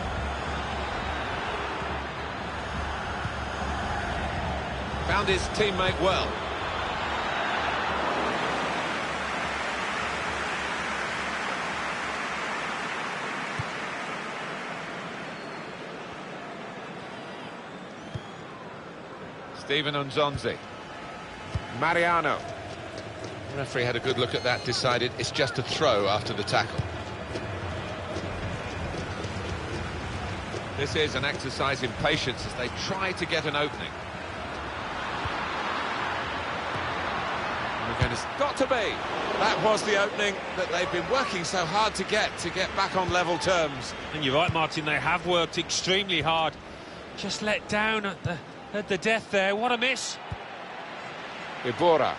Found his teammate well. Steven Nzonzi. Mariano. The referee had a good look at that, decided it's just a throw after the tackle. This is an exercise in patience as they try to get an opening. And we're going to... Got to be! That was the opening that they've been working so hard to get back on level terms. And you're right, Martin, they have worked extremely hard. Just let down at the death there. What a miss. Ibora.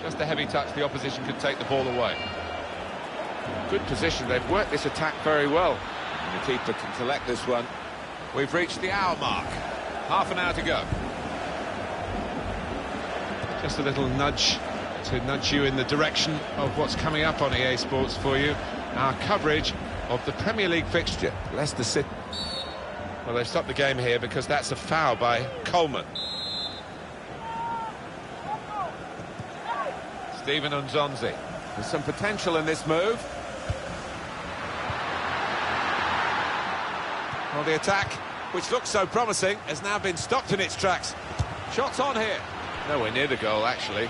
Just a heavy touch, the opposition could take the ball away. Good position, they've worked this attack very well. And the keeper can collect this one. We've reached the hour mark. Half an hour to go. Just a little nudge to nudge you in the direction of what's coming up on EA Sports for you. Our coverage of the Premier League fixture. Leicester City. Well, they've stopped the game here because that's a foul by Coleman. Steven Nzonzi. There's some potential in this move. Well, the attack, which looks so promising, has now been stopped in its tracks. Shots on here. Nowhere near the goal, actually.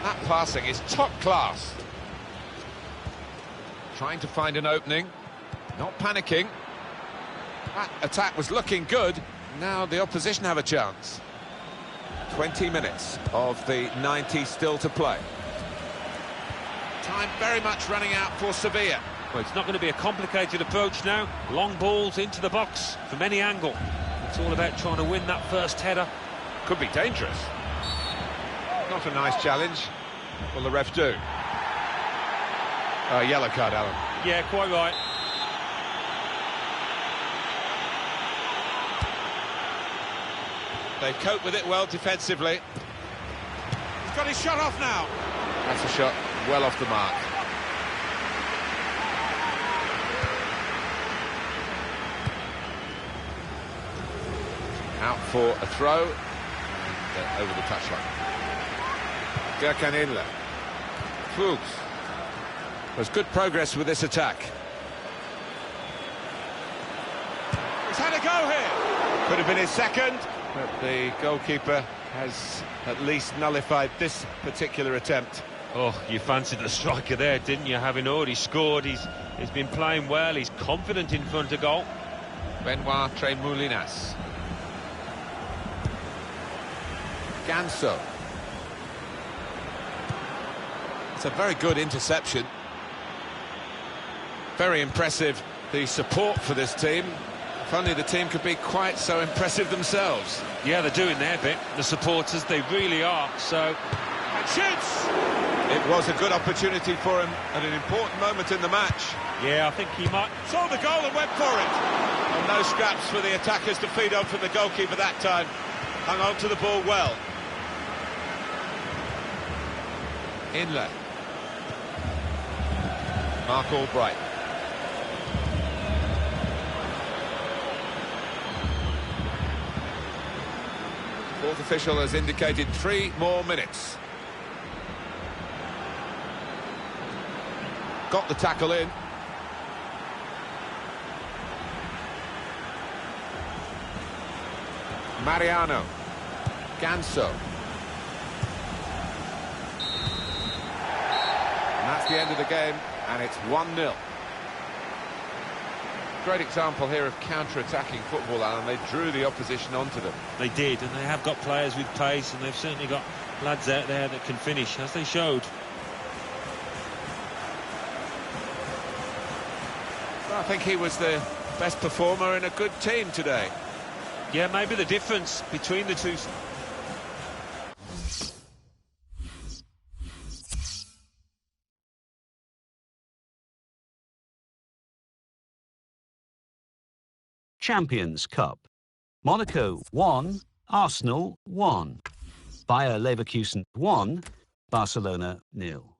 That passing is top class. Trying to find an opening, not panicking. That attack was looking good. Now the opposition have a chance. 20 minutes of the 90 still to play. Time very much running out for Sevilla. Well, it's not going to be a complicated approach now. Long balls into the box from any angle. It's all about trying to win that first header. Could be dangerous. Not a nice challenge. Will the ref do? Yellow card, Alan. Yeah, quite right. They cope with it well defensively. He's got his shot off now. That's a shot well off the mark. Out for a throw. Over the touchline. Gurkanilla. Fuchs. There's good progress with this attack. He's had a go here. Could have been his second, but the goalkeeper has at least nullified this particular attempt. Oh, you fancied the striker there, didn't you? Having already scored, he's been playing well, he's confident in front of goal. Benoit Tremoulinas. Ganso. It's a very good interception. Very impressive, the support for this team. If only the team could be quite so impressive themselves. Yeah, they're doing their bit. The supporters, they really are. So, and shoots! It was a good opportunity for him at an important moment in the match. Yeah, I think he might... Saw the goal and went for it. And no scraps for the attackers to feed on from the goalkeeper that time. Hung on to the ball well. Inlet. Mark Albright. Fourth official has indicated 3 more minutes. Got the tackle in. Mariano. Ganso. And that's the end of the game, and it's 1-0. Great example here of counter-attacking football, Alan. They drew the opposition onto them. They did, and they have got players with pace, and they've certainly got lads out there that can finish, as they showed. Well, I think he was the best performer in a good team today. Yeah, maybe the difference between the two... Champions Cup. Monaco 1, Arsenal 1. Bayer Leverkusen 1, Barcelona 0.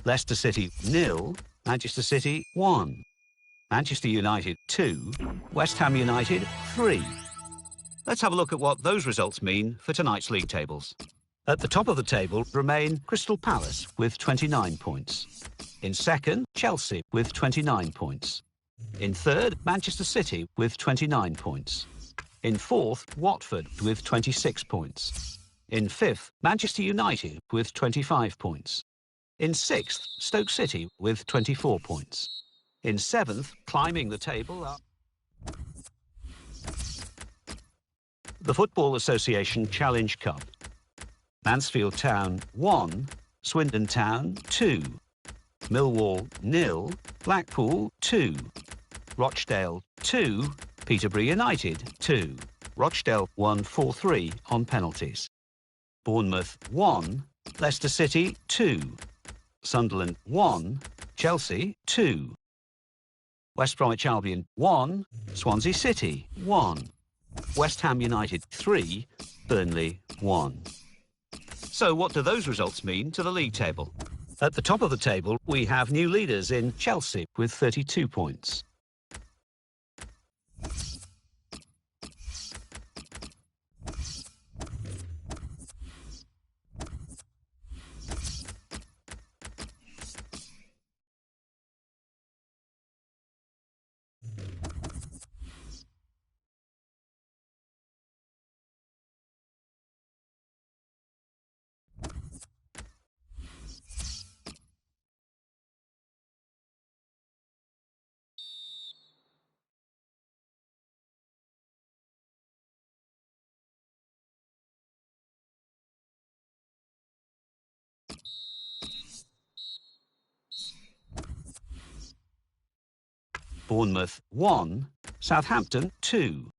Leicester City 0, Manchester City 1. Manchester United 2, West Ham United 3. Let's have a look at what those results mean for tonight's league tables. At the top of the table remain Crystal Palace with 29 points. In second, Chelsea with 29 points. In third, Manchester City with 29 points. In fourth, Watford with 26 points. In fifth, Manchester United with 25 points. In sixth, Stoke City with 24 points. In seventh, climbing the table up, the Football Association Challenge Cup. Mansfield Town 1, Swindon Town 2, Millwall 0, Blackpool 2, Rochdale 2, Peterborough United 2. Rochdale won 4-3 on penalties. Bournemouth 1, Leicester City 2. Sunderland 1, Chelsea 2. West Bromwich Albion 1, Swansea City 1. West Ham United 3, Burnley 1. So what do those results mean to the league table? At the top of the table, we have new leaders in Chelsea with 32 points. Bournemouth 1, Southampton 2.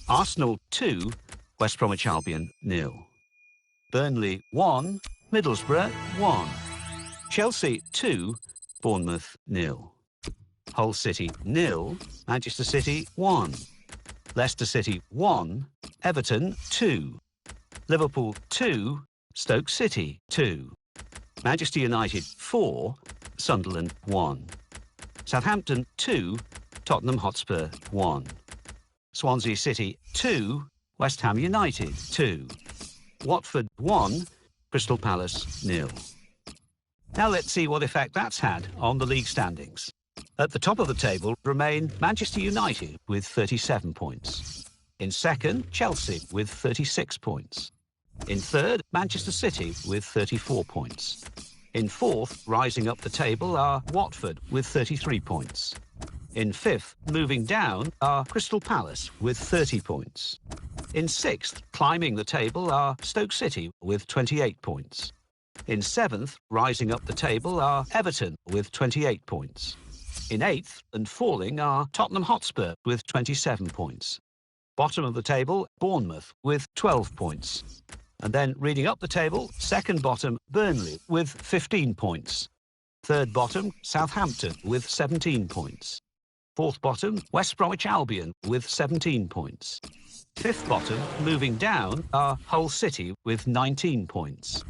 Arsenal 2, West Bromwich Albion 0. Burnley 1, Middlesbrough 1. Chelsea 2, Bournemouth 0. Hull City 0, Manchester City 1. Leicester City 1, Everton 2. Liverpool 2, Stoke City 2. Manchester United 4, Sunderland 1. Southampton 2, Tottenham Hotspur 1. Swansea City 2, West Ham United 2. Watford 1, Crystal Palace 0. Now let's see what effect that's had on the league standings. At the top of the table remain Manchester United with 37 points. In second, Chelsea with 36 points. In third, Manchester City with 34 points. In fourth, rising up the table, are Watford with 33 points. In fifth, moving down, are Crystal Palace with 30 points. In sixth, climbing the table, are Stoke City with 28 points. In seventh, rising up the table, are Everton with 28 points. In eighth and falling are Tottenham Hotspur with 27 points. Bottom of the table, Bournemouth with 12 points. And then reading up the table, second bottom, Burnley with 15 points. Third bottom, Southampton with 17 points. Fourth bottom, West Bromwich Albion with 17 points. Fifth bottom, moving down, are Hull City with 19 points.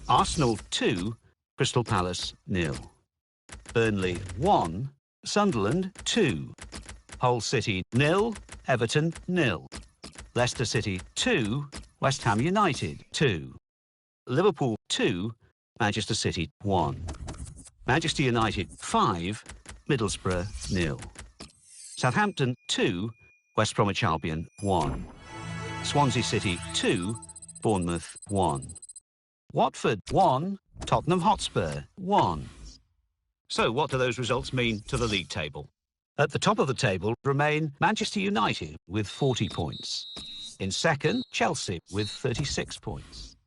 Arsenal 2, Crystal Palace 0. Burnley 1, Sunderland 2. Hull City 0, Everton 0. Leicester City 2, West Ham United 2. Liverpool 2, Manchester City 1. Manchester United 5, Middlesbrough 0. Southampton 2, West Bromwich Albion 1. Swansea City 2, Bournemouth 1. Watford 1, Tottenham Hotspur 1. So what do those results mean to the league table? At the top of the table remain Manchester United with 40 points. In second, Chelsea with 36 points.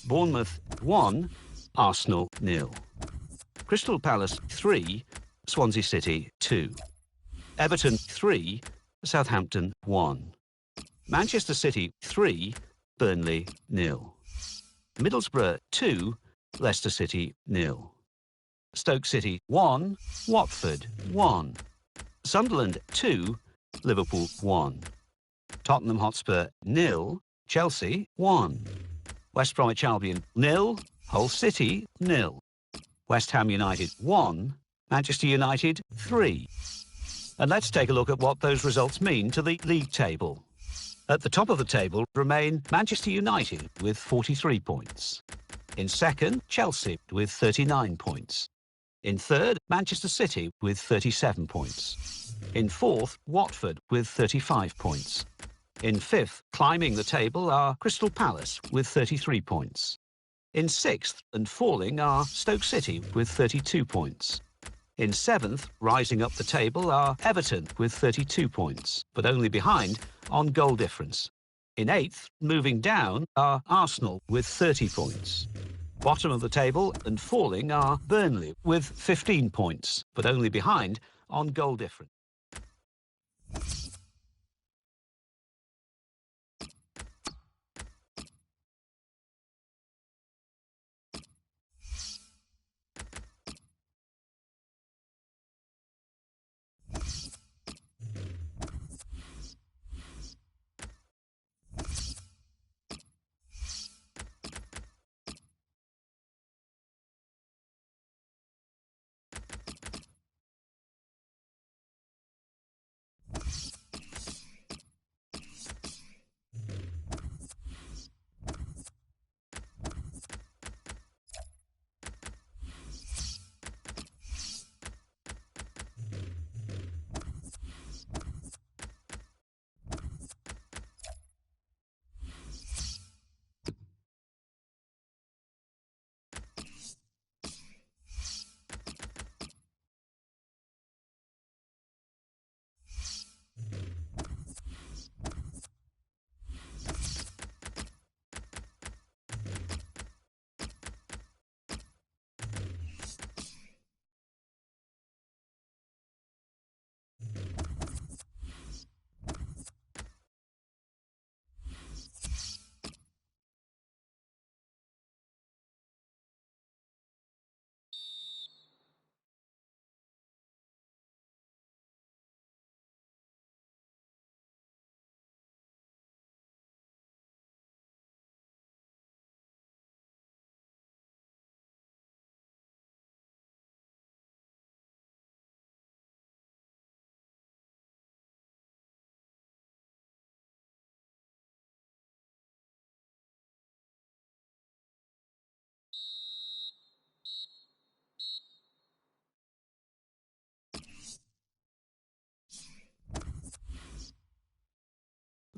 Bournemouth 1, Arsenal 0. Crystal Palace 3, Swansea City 2. Everton 3, Southampton 1. Manchester City 3, Burnley 0. Middlesbrough 2, Leicester City 0. Stoke City 1, Watford 1. Sunderland 2, Liverpool 1. Tottenham Hotspur 0, Chelsea 1. West Bromwich Albion 0, Hull City 0. West Ham United 1, Manchester United 3. And let's take a look at what those results mean to the league table. At the top of the table remain Manchester United with 43 points. In second, Chelsea with 39 points. In third, Manchester City with 37 points. In fourth, Watford with 35 points. In fifth, climbing the table, are Crystal Palace with 33 points. In sixth and falling are Stoke City with 32 points. In seventh, rising up the table, are Everton with 32 points, but only behind on goal difference. In eighth, moving down, are Arsenal with 30 points. Bottom of the table and falling are Burnley with 15 points, but only behind on goal difference.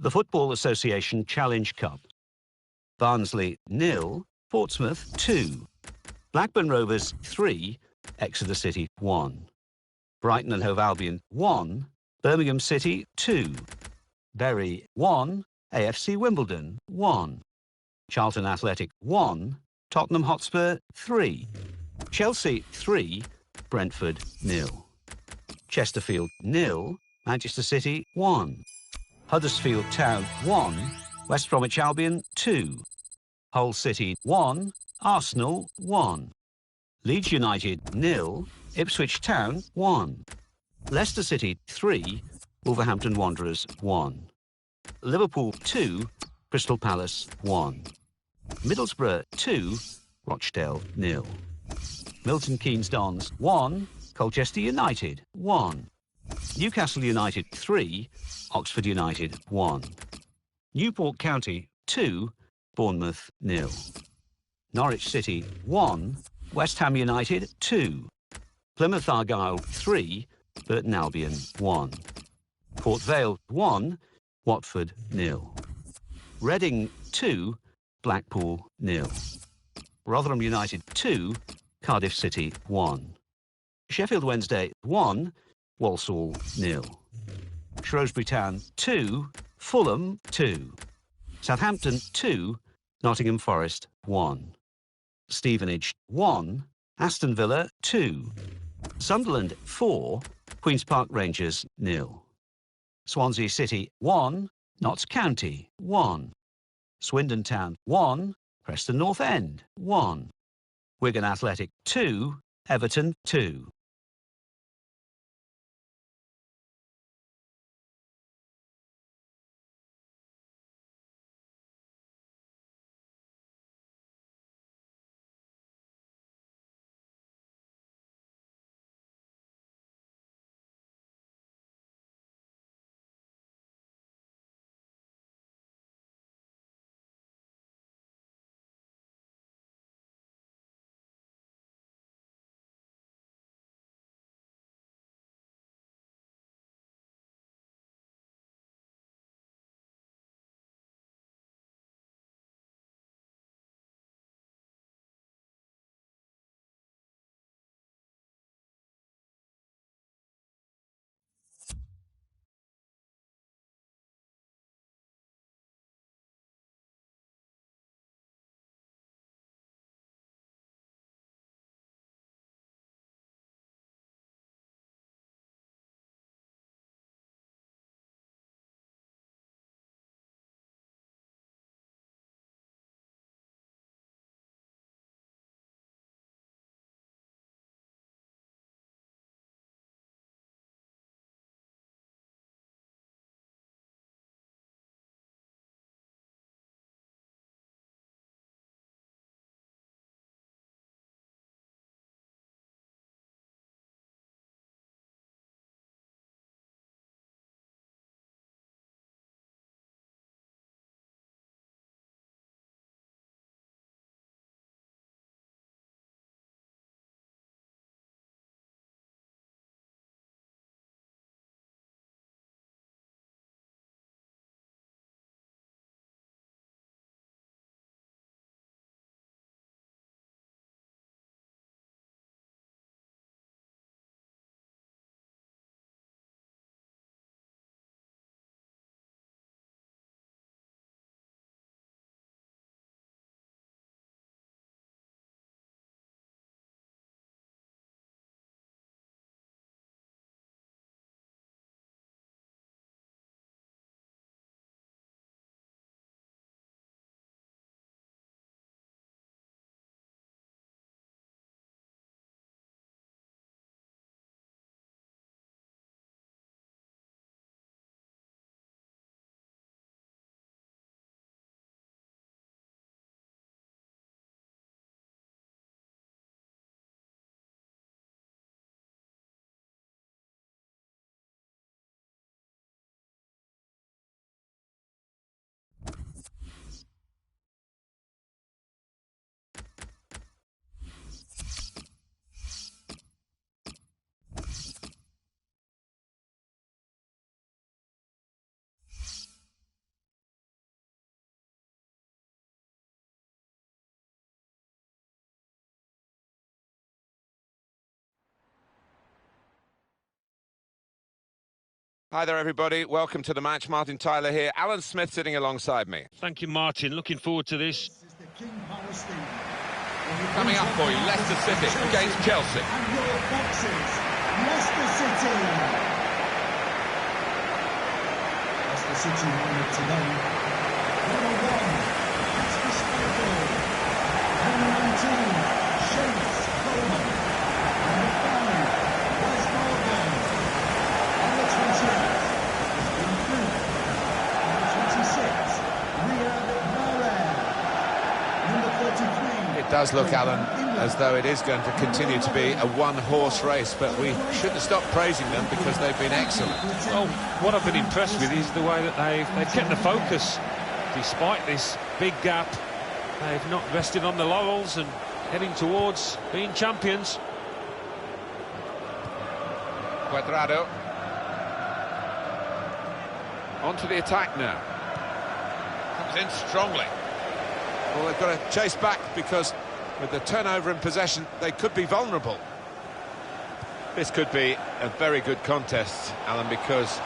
The Football Association Challenge Cup. Barnsley 0, Portsmouth 2. Blackburn Rovers 3, Exeter City 1. Brighton and Hove Albion 1, Birmingham City 2. Bury 1, AFC Wimbledon 1. Charlton Athletic 1, Tottenham Hotspur 3. Chelsea 3, Brentford 0. Chesterfield 0, Manchester City 1. Huddersfield Town 1, West Bromwich Albion 2. Hull City 1, Arsenal 1. Leeds United 0, Ipswich Town 1. Leicester City 3, Wolverhampton Wanderers 1. Liverpool 2, Crystal Palace 1. Middlesbrough 2, Rochdale 0. Milton Keynes Dons 1, Colchester United 1. Newcastle United 3, Oxford United 1. Newport County 2, Bournemouth 0. Norwich City 1, West Ham United 2. Plymouth Argyle 3, Burton Albion 1. Port Vale 1, Watford 0. Reading 2, Blackpool 0. Rotherham United 2, Cardiff City 1. Sheffield Wednesday 1, Walsall 0. Shrewsbury Town 2, Fulham 2. Southampton 2, Nottingham Forest 1. Stevenage 1, Aston Villa 2. Sunderland 4, Queen's Park Rangers 0. Swansea City 1, Notts County 1. Swindon Town 1, Preston North End 1. Wigan Athletic 2, Everton 2. Hi there, everybody. Welcome to the match. Martin Tyler here. Alan Smith sitting alongside me. Thank you, Martin. Looking forward to this. This is the King Power Stadium. Coming up for you, Leicester City against Chelsea. And your boxes, Leicester City. Leicester City won it today. Number 1, that's the Spiegel. Number 19, Shades Coleman. Number 5, Wes Morgan. Number 28, Steve Fruit. Number 26, Riyad Mahrez. Number 33. It does look, Alan, as though it is going to continue to be a one-horse race, but we shouldn't stop praising them because they've been excellent. Well, what I've been impressed with is the way that they've kept the focus. Despite this big gap, they've not rested on the laurels and heading towards being champions. Cuadrado. On to the attack now. Comes in strongly. Well, they've got to chase back because with the turnover in possession, they could be vulnerable. This could be a very good contest, Alan, because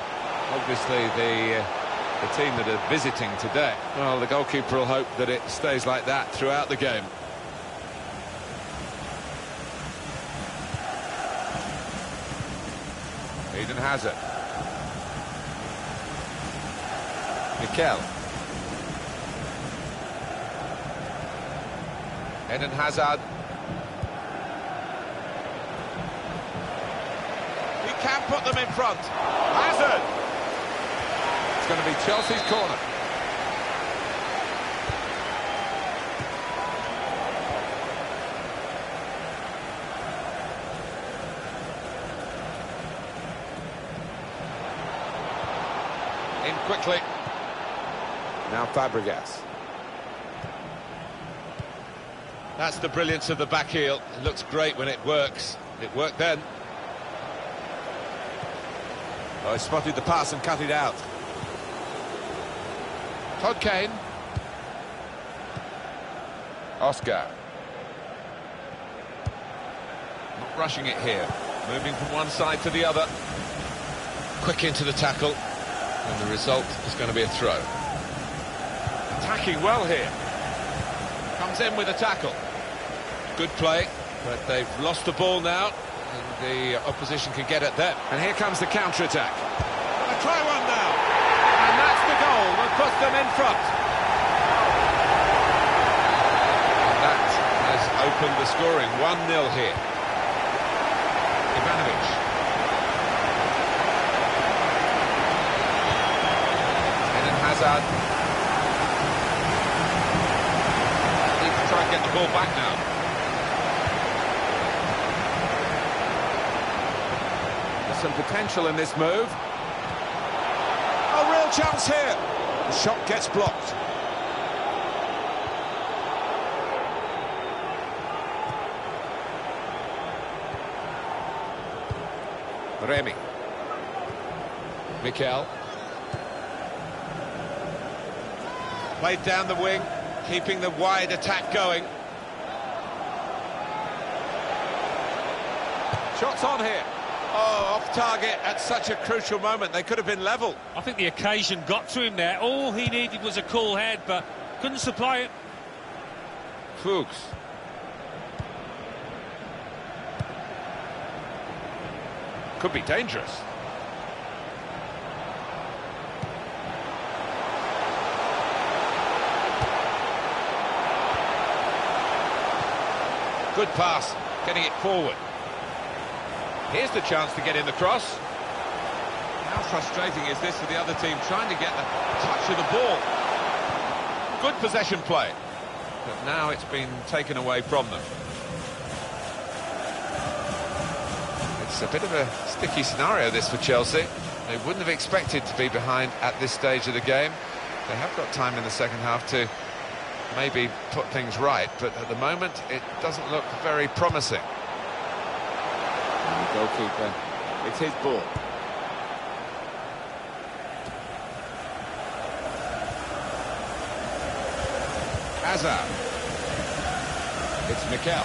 obviously the team that are visiting today, well, the goalkeeper will hope that it stays like that throughout the game. Eden Hazard. Mikel. Eden Hazard. He can put them in front. Hazard! It's going to be Chelsea's corner. In quickly. Now Fabregas. That's the brilliance of the back heel. It looks great when it works. It worked then. Oh, he spotted the pass and cut it out. Todd Kane. Oscar. Not rushing it here. Moving from one side to the other. Quick into the tackle. And the result is going to be a throw. Attacking well here. Comes in with a tackle. Good play, but they've lost the ball now, and the opposition can get at them. And here comes the counter-attack. They'll try one now, and that's the goal that puts them in front. And that has opened the scoring, 1-0 here. Ivanovic. Eden Hazard. Need to try and get the ball back now. Some potential in this move. A real chance here. The shot gets blocked. Remy. Mikel. Played down the wing, keeping the wide attack going. Shots on here. Oh, off target at such a crucial moment. They could have been level. I think the occasion got to him there. All he needed was a cool head, but couldn't supply it. Fuchs. Could be dangerous. Good pass, getting it forward. Here's the chance to get in the cross. How frustrating is this for the other team, trying to get the touch of the ball. Good possession play, but now it's been taken away from them. It's a bit of a sticky scenario, this, for Chelsea. They wouldn't have expected to be behind at this stage of the game. They have got time in the second half to maybe put things right, but at the moment it doesn't look very promising. The goalkeeper, it's his ball. Hazard. It's Mikel.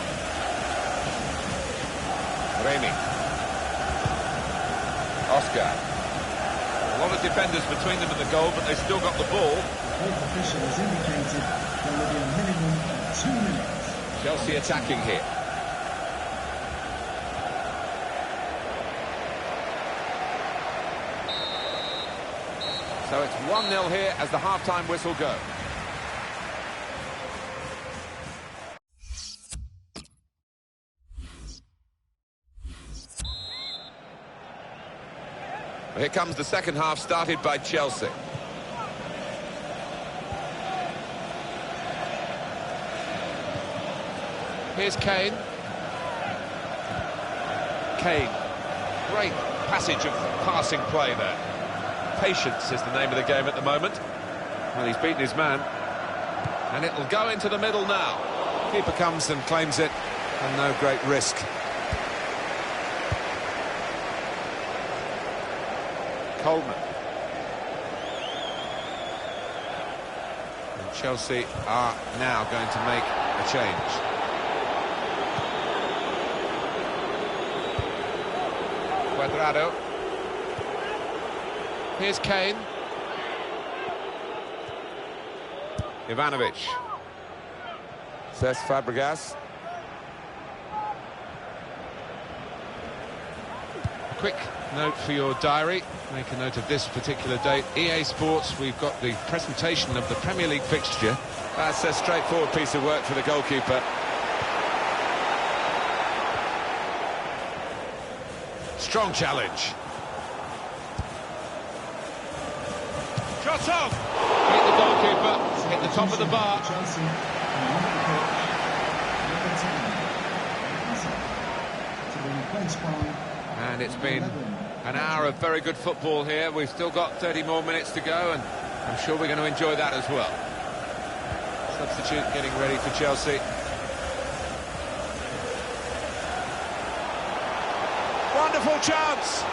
Remy. Oscar. lot of defenders between them and the goal, but they still got the ball. The fourth official has indicated there will be a minimum of 2 minutes. Chelsea attacking here. So it's 1-0 here as the half-time whistle goes. Here comes the second half, started by Chelsea. Here's Kane. Kane. Great passage of passing play there. Patience is the name of the game at the moment. Well, he's beaten his man. And it'll go into the middle now. Keeper comes and claims it, and no great risk. Coleman. And Chelsea are now going to make a change. Cuadrado. Here's Kane. Ivanovic. Cesc Fabregas. Quick note for your diary. Make a note of this particular date. EA Sports, we've got the presentation of the Premier League fixture. That's a straightforward piece of work for the goalkeeper. Strong challenge. Shot on! Hit the goalkeeper, hit the top of the bar. Chelsea, to be replaced by... And it's been an hour of very good football here. We've still got 30 more minutes to go, and I'm sure we're going to enjoy that as well. Substitute getting ready for Chelsea. Wonderful chance!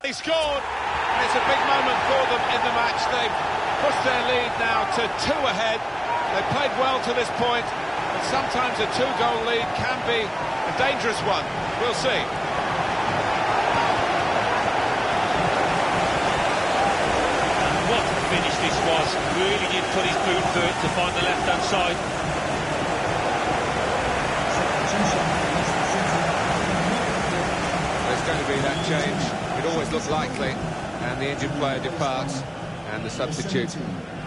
He scored, and it's a big moment for them in the match. They've pushed their lead now to 2 ahead. They played well to this point, but sometimes a 2-goal lead can be a dangerous one. We'll see. And what a finish this was. Really did put his boot through it to find the left-hand side. There's going to be that change. It always looked likely, and the injured player departs, and the substitute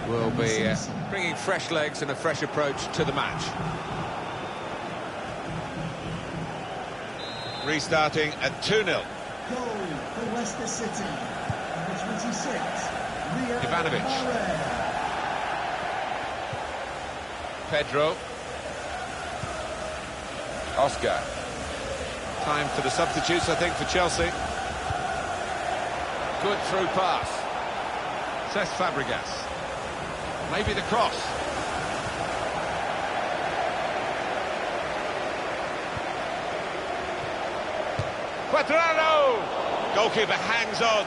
will be bringing fresh legs and a fresh approach to the match. Restarting at 2-0. Goal for Leicester City, number 26, Ivanovic. Pedro. Oscar. Time for the substitutes, I think, for Chelsea. Good through pass. Cesc Fabregas. Maybe the cross. Cuadrado! Goalkeeper hangs on.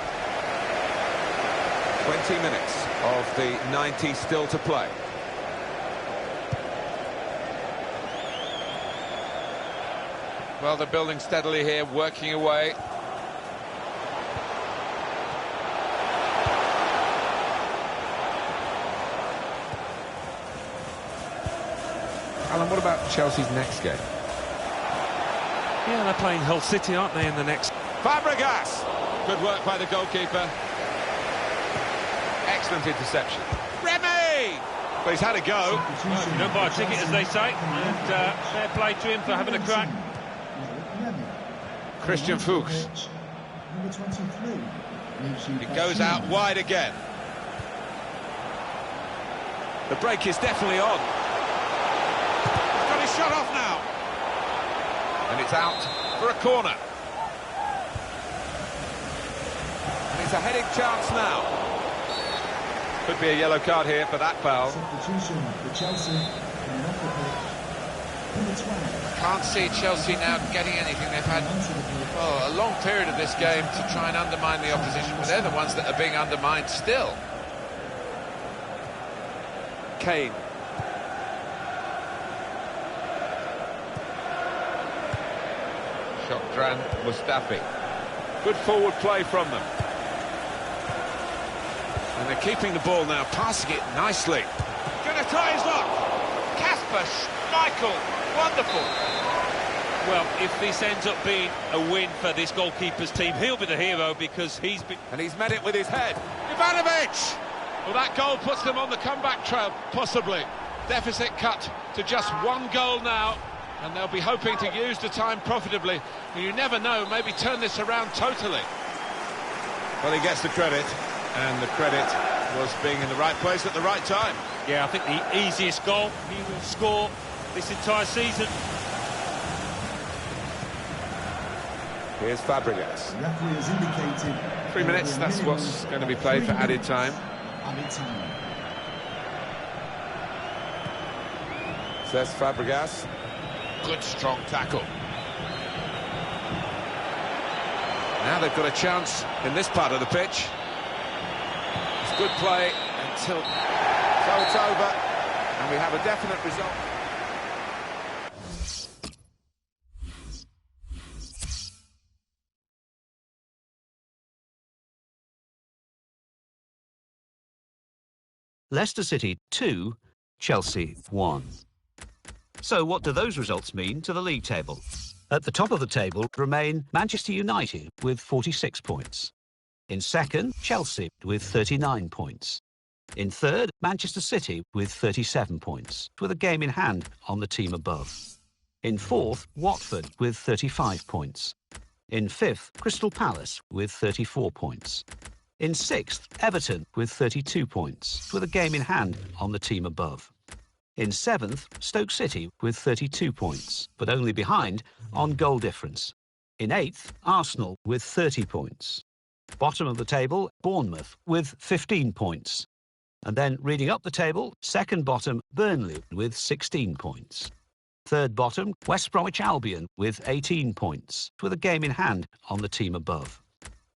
20 minutes of the 90 still to play. Well, they're building steadily here, working away. Alan, what about Chelsea's next game? Yeah, they're playing Hull City, aren't they, in the next... Fabregas! Good work by the goalkeeper. Excellent interception. Remy! But he's had a go. Well, you don't buy a ticket, as they say, and fair play to him for having a crack. Christian Fuchs. Number 23. It goes out wide again. The break is definitely on. He's got his shot off now. And it's out for a corner. And it's a heading chance now. Could be a yellow card here for that foul. Substitution for Chelsea coming off the pitch. Number 12. Can't see Chelsea now getting anything. They've had a long period of this game to try and undermine the opposition, but they're the ones that are being undermined still. Kane. Shokran Mustafi. Good forward play from them. And they're keeping the ball now, passing it nicely. Gonna try his luck. Kasper Schmeichel, wonderful. Well, if this ends up being a win for this goalkeeper's team, he'll be the hero because he's been... And he's met it with his head. Ivanovic! Well, that goal puts them on the comeback trail, possibly. Deficit cut to just one goal now, and they'll be hoping to use the time profitably. You never know, maybe turn this around totally. Well, he gets the credit, and the credit was being in the right place at the right time. Yeah, I think the easiest goal he will score this entire season. Here's Fabregas. The referee has indicated 3 minutes, that's what's going to be played for added time. Added time. Says Fabregas. Good strong tackle. Now they've got a chance in this part of the pitch. It's good play until... So it's over, and we have a definite result. Leicester City 2, Chelsea 1. So what do those results mean to the league table? At the top of the table remain Manchester United with 46 points. In second, Chelsea with 39 points. In third, Manchester City with 37 points, with a game in hand on the team above. In fourth, Watford with 35 points. In fifth, Crystal Palace with 34 points. In sixth, Everton with 32 points, with a game in hand on the team above. In seventh, Stoke City with 32 points, but only behind on goal difference. In eighth, Arsenal with 30 points. Bottom of the table, Bournemouth with 15 points. And then reading up the table, second bottom, Burnley with 16 points. Third bottom, West Bromwich Albion with 18 points, with a game in hand on the team above.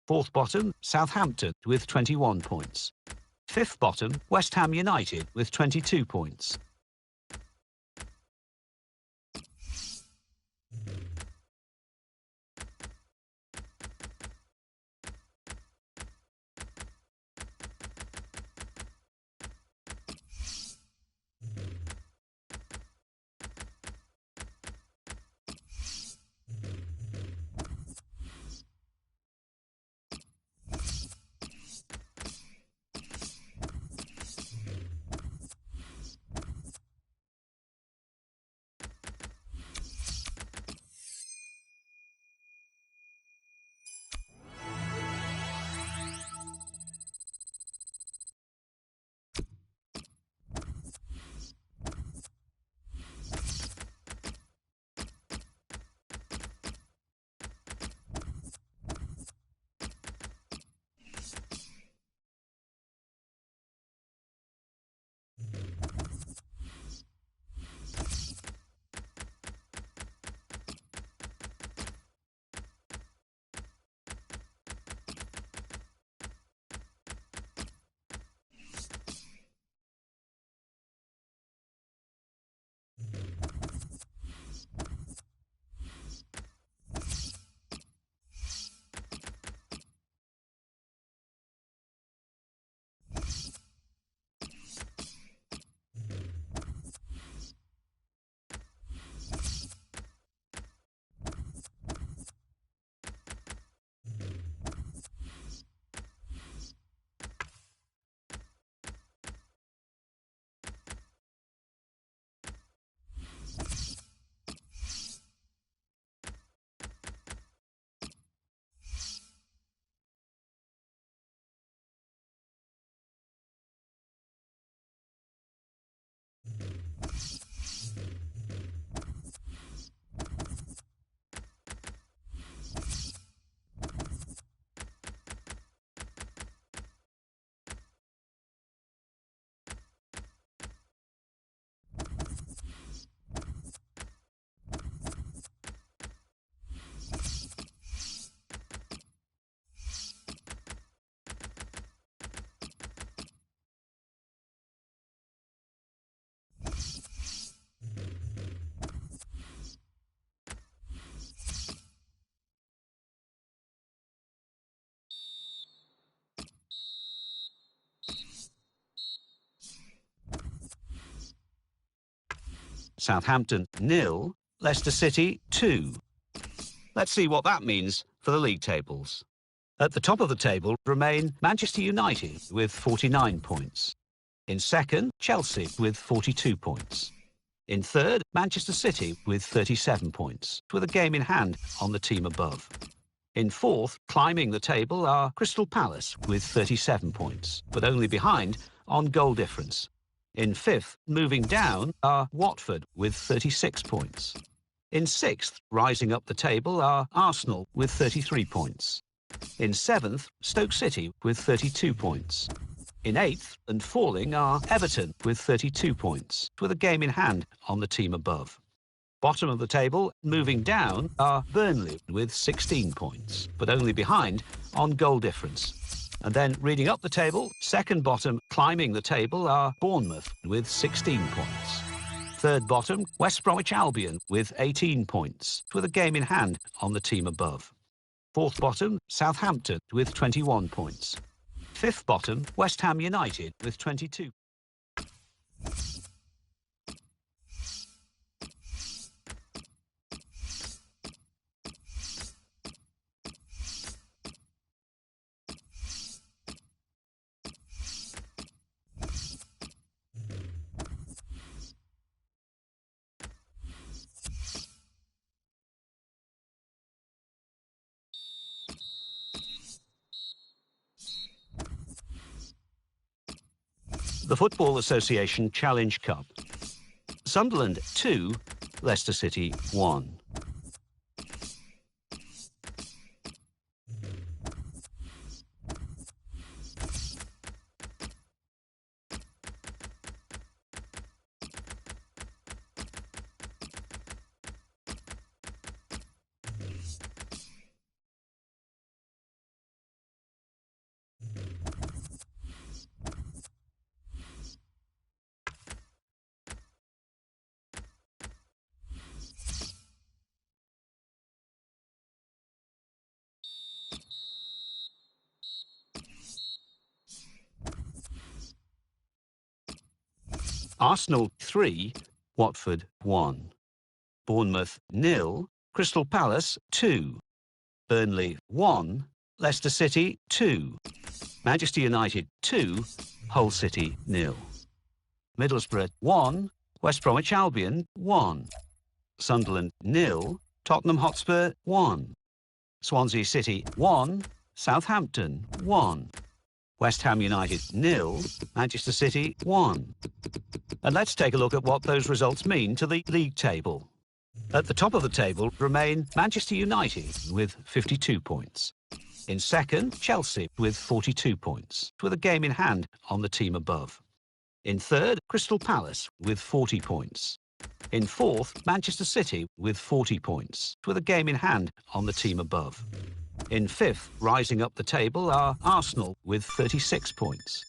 Fourth bottom, Southampton with 21 points. Fifth bottom, West Ham United with 22 points. Southampton 0, Leicester City 2. Let's see what that means for the league tables. At the top of the table remain Manchester United with 49 points. In second, Chelsea with 42 points. In third, Manchester City with 37 points, with a game in hand on the team above. In fourth, climbing the table, are Crystal Palace with 37 points, but only behind on goal difference. In fifth, moving down, are Watford with 36 points. In sixth, rising up the table, are Arsenal with 33 points. In seventh, Stoke City with 32 points. In eighth and falling are Everton with 32 points, with a game in hand on the team above. Bottom of the table, moving down, are Burnley with 16 points, but only behind on goal difference. And then reading up the table, second bottom, climbing the table, are Bournemouth with 16 points. Third bottom, West Bromwich Albion with 18 points, with a game in hand on the team above. Fourth bottom, Southampton with 21 points. Fifth bottom, West Ham United with 22. The Football Association Challenge Cup. Sunderland 2, Leicester City 1. Arsenal 3, Watford 1. Bournemouth 0, Crystal Palace 2. Burnley 1, Leicester City 2. Manchester United 2, Hull City 0. Middlesbrough 1, West Bromwich Albion 1. Sunderland 0, Tottenham Hotspur 1. Swansea City 1, Southampton 1. West Ham United 0, Manchester City 1. And let's take a look at what those results mean to the league table. At the top of the table remain Manchester United with 52 points. In second, Chelsea with 42 points, with a game in hand on the team above. In third, Crystal Palace with 40 points. In fourth, Manchester City with 40 points, with a game in hand on the team above. In fifth, rising up the table, are Arsenal with 36 points.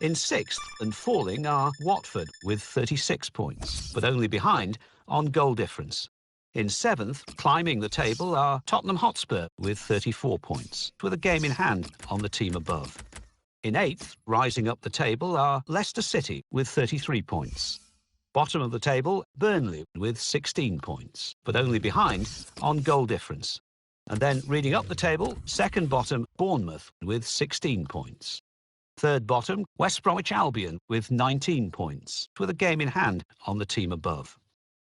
In sixth and falling are Watford with 36 points, but only behind on goal difference. In seventh, climbing the table, are Tottenham Hotspur with 34 points, with a game in hand on the team above. In eighth, rising up the table, are Leicester City with 33 points. Bottom of the table, Burnley with 16 points, but only behind on goal difference. And then reading up the table, second bottom, Bournemouth with 16 points. Third bottom, West Bromwich Albion with 19 points, with a game in hand on the team above.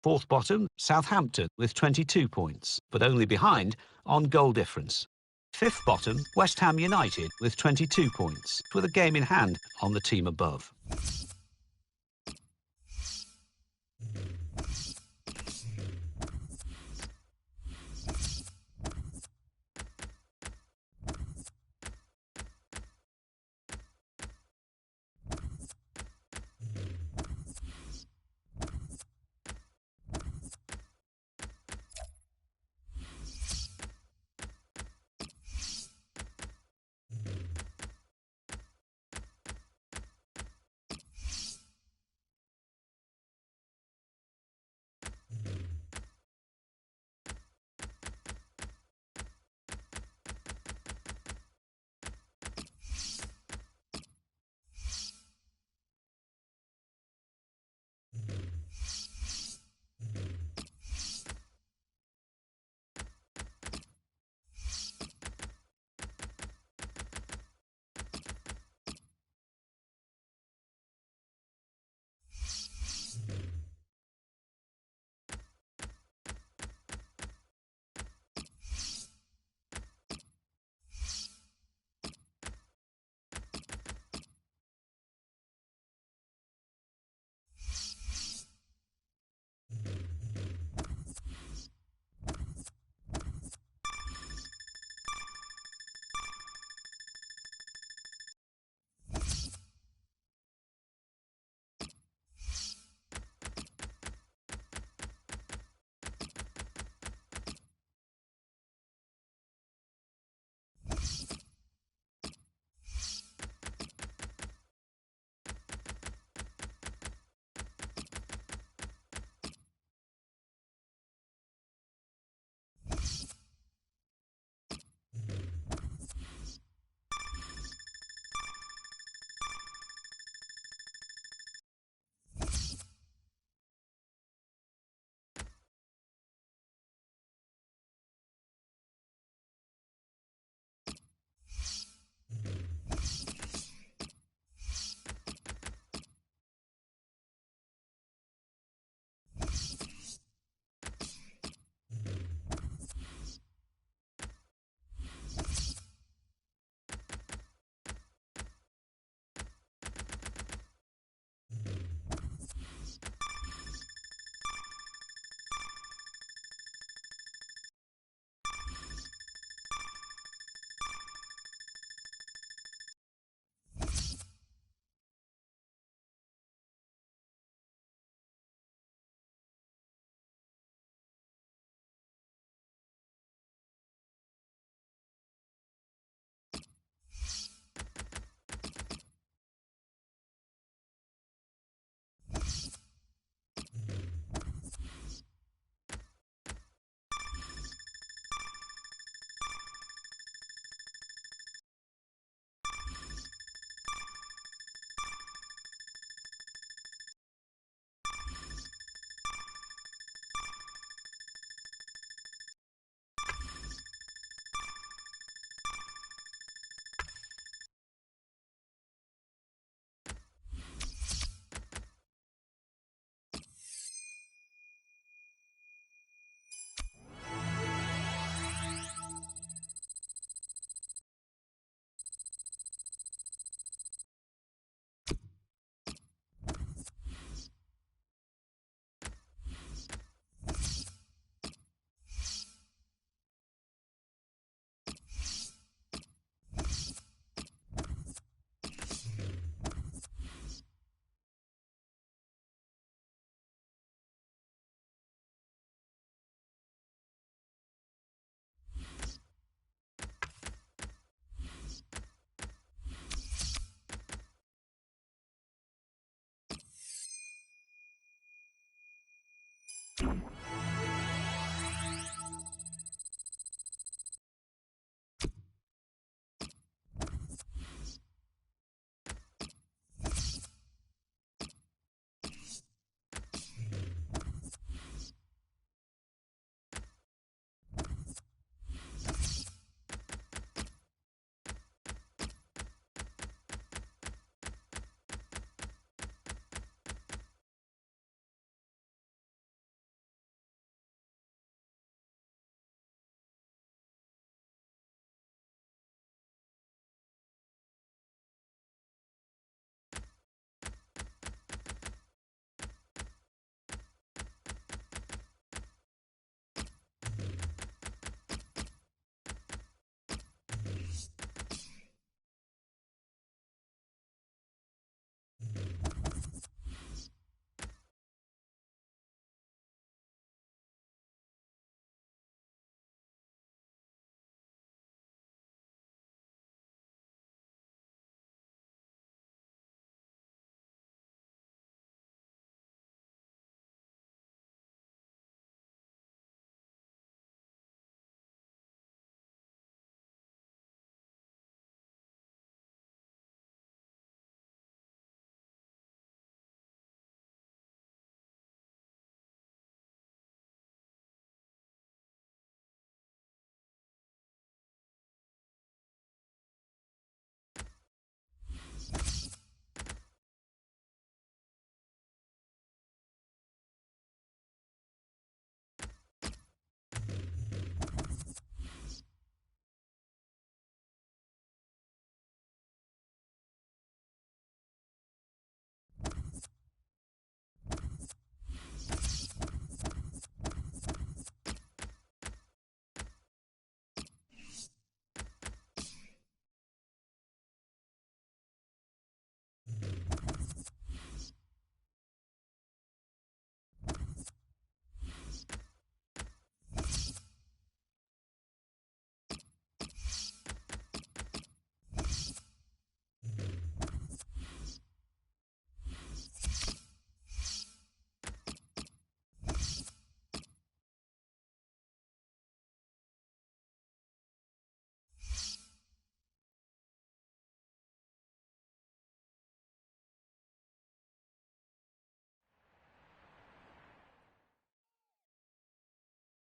Fourth bottom, Southampton with 22 points, but only behind on goal difference. Fifth bottom, West Ham United with 22 points, with a game in hand on the team above.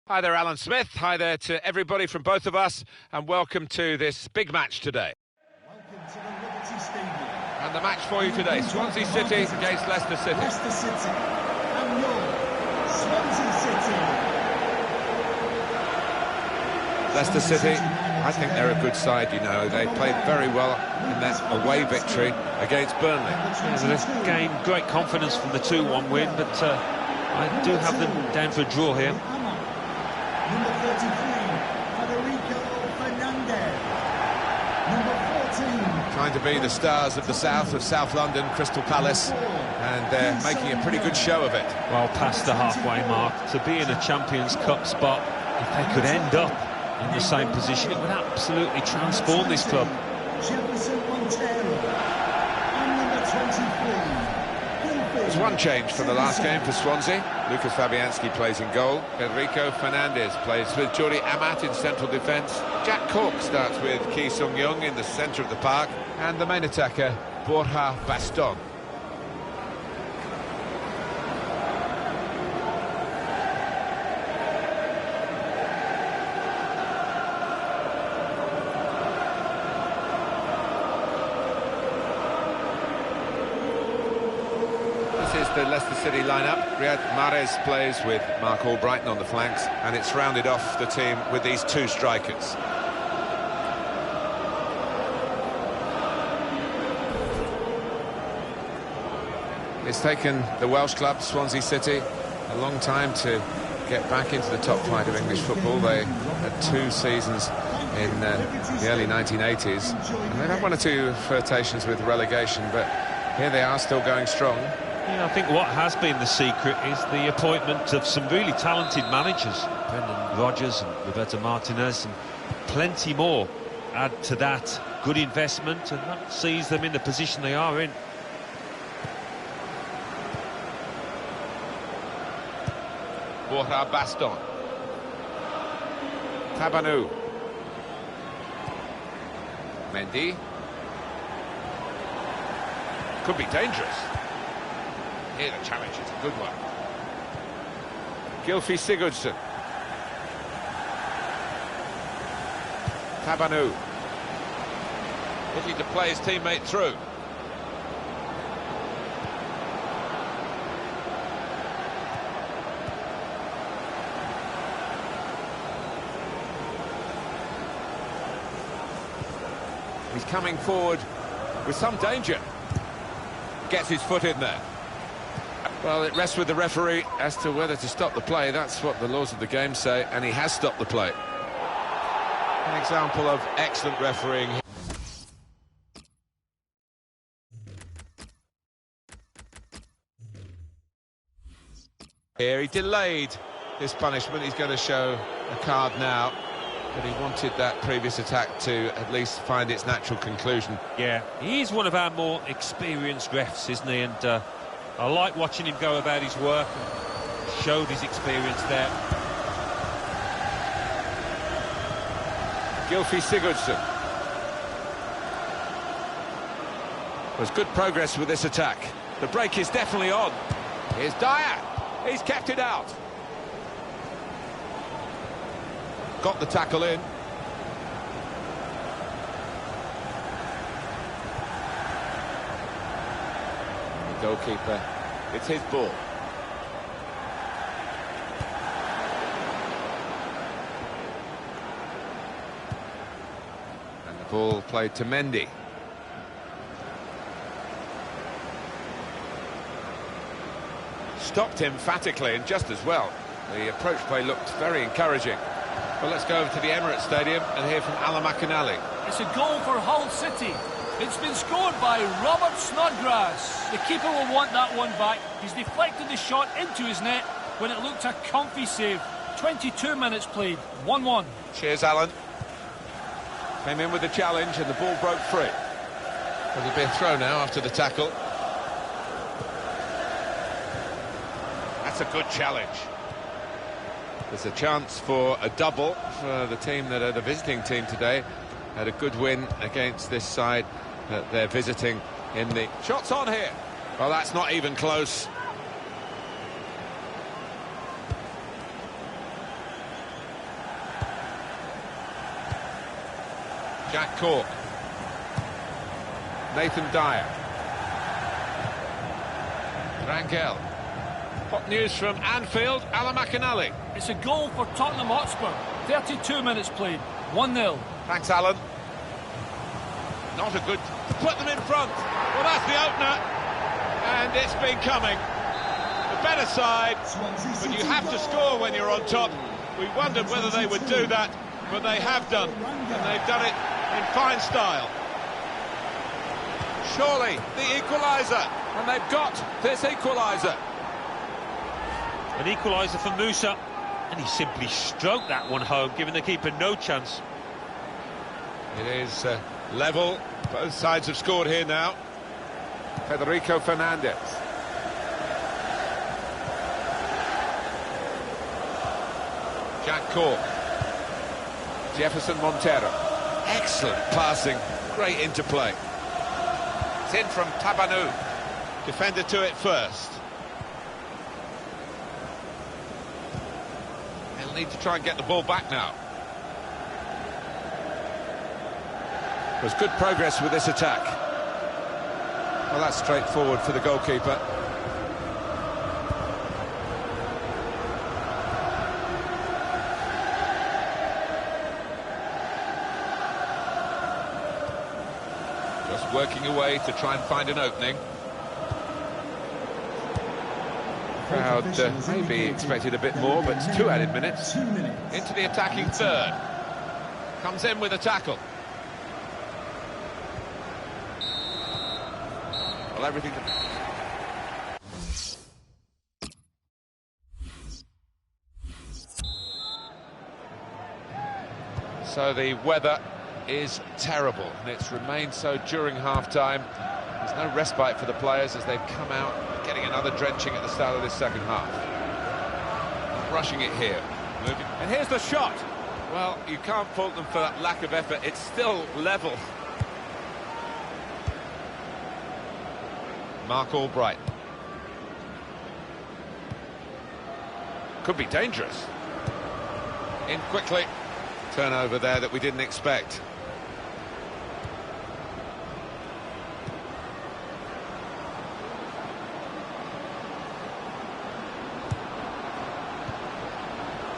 Hi there, Alan Smith. Hi there to everybody from both of us, and welcome to this big match today. Welcome to the Liberty Stadium. And the match for you today, Swansea City against Leicester City. Leicester City and your Swansea City. Leicester City, I think they're a good side, you know. They played very well in that away victory against Burnley. Yeah, they've gained great confidence from the 2-1 win, but I do have them down for a draw here. Number 33, Federico Fernandez. Number 14. Trying to be the stars of the south, of South London, Crystal Palace, and they're making a pretty good show of it. Well past the halfway mark. To be in a Champions Cup spot, if they could end up in the same position, it would absolutely transform this club. Jefferson Montero. And number 23. There's one change from the last game for Swansea. Lucas Fabianski plays in goal. Federico Fernandez plays with Jordi Amat in central defence. Jack Cork starts with Ki Sung-young in the centre of the park. And the main attacker, Borja Baston. This is the Leicester City lineup. Riyad Mahrez plays with Mark Albrighton on the flanks, and it's rounded off the team with these two strikers. It's taken the Welsh club, Swansea City, a long time to get back into the top flight of English football. They had 2 seasons in the early 1980s, and they've had 1 or 2 flirtations with relegation, but here they are, still going strong. Yeah, I think what has been the secret is the appointment of some really talented managers. Brendan Rodgers and Roberto Martinez, and plenty more add to that good investment, and that sees them in the position they are in. Borja Baston. Tabanu. Mendy. Could be dangerous. Here the challenge is a good one. Gylfi Sigurdsson. Tabanu. Looking to play his teammate through. He's coming forward with some danger. Gets his foot in there. Well, it rests with the referee as to whether to stop the play. That's what the laws of the game say, and he has stopped the play. An example of excellent refereeing. Here he delayed his punishment. He's going to show a card now, but he wanted that previous attack to at least find its natural conclusion. Yeah, he's one of our more experienced refs, isn't he? And I like watching him go about his work. Showed his experience there. Gylfi Sigurdsson. There's good progress with this attack. The break is definitely on. Here's Dyer. He's kept it out. Got the tackle in. The goalkeeper, it's his ball. And the ball played to Mendy. Stopped emphatically and just as well. The approach play looked very encouraging. Well, let's go over to the Emirates Stadium and hear from Alan McInally. It's a goal for Hull City. It's been scored by Robert Snodgrass. The keeper will want that one back. He's deflected the shot into his net when it looked a comfy save. 22 minutes played, 1-1. Cheers, Alan. Came in with a challenge and the ball broke free. It'll be a throw now after the tackle. That's a good challenge. There's a chance for a double for the team that are the visiting team today. Had a good win against this side that they're visiting in the... Shots on here. Well, that's not even close. Jack Cork. Nathan Dyer. Rangel. Hot news from Anfield, Alan McInally. It's a goal for Tottenham Hotspur. 32 minutes played, 1-0. Thanks, Alan. Not a good... Put them in front. Well, that's the opener. And it's been coming. The better side, but you have to score when you're on top. We wondered whether they would do that, but they have done. And they've done it in fine style. Surely the equaliser, and they've got this equaliser. An equaliser for Musa, and he simply stroked that one home, giving the keeper no chance. It is level. Both sides have scored here now. Federico Fernandez. Jack Cork. Jefferson Montero. Excellent passing. Great interplay. It's in from Tabanu. Defender to it first. He'll need to try and get the ball back now. There's good progress with this attack. Well, that's straightforward for the goalkeeper. Just working away to try and find an opening. Crowd maybe expected a bit more, but it's 2 added minutes. Into the attacking third. Comes in with a tackle. Well, everything... So the weather is terrible, and it's remained so during half-time. There's no respite for the players as they've come out, getting another drenching at the start of this second half. Rushing it here. Moving. And here's the shot. Well, you can't fault them for that lack of effort. It's still level. Mark Albright. Could be dangerous. In quickly. Turnover there that we didn't expect.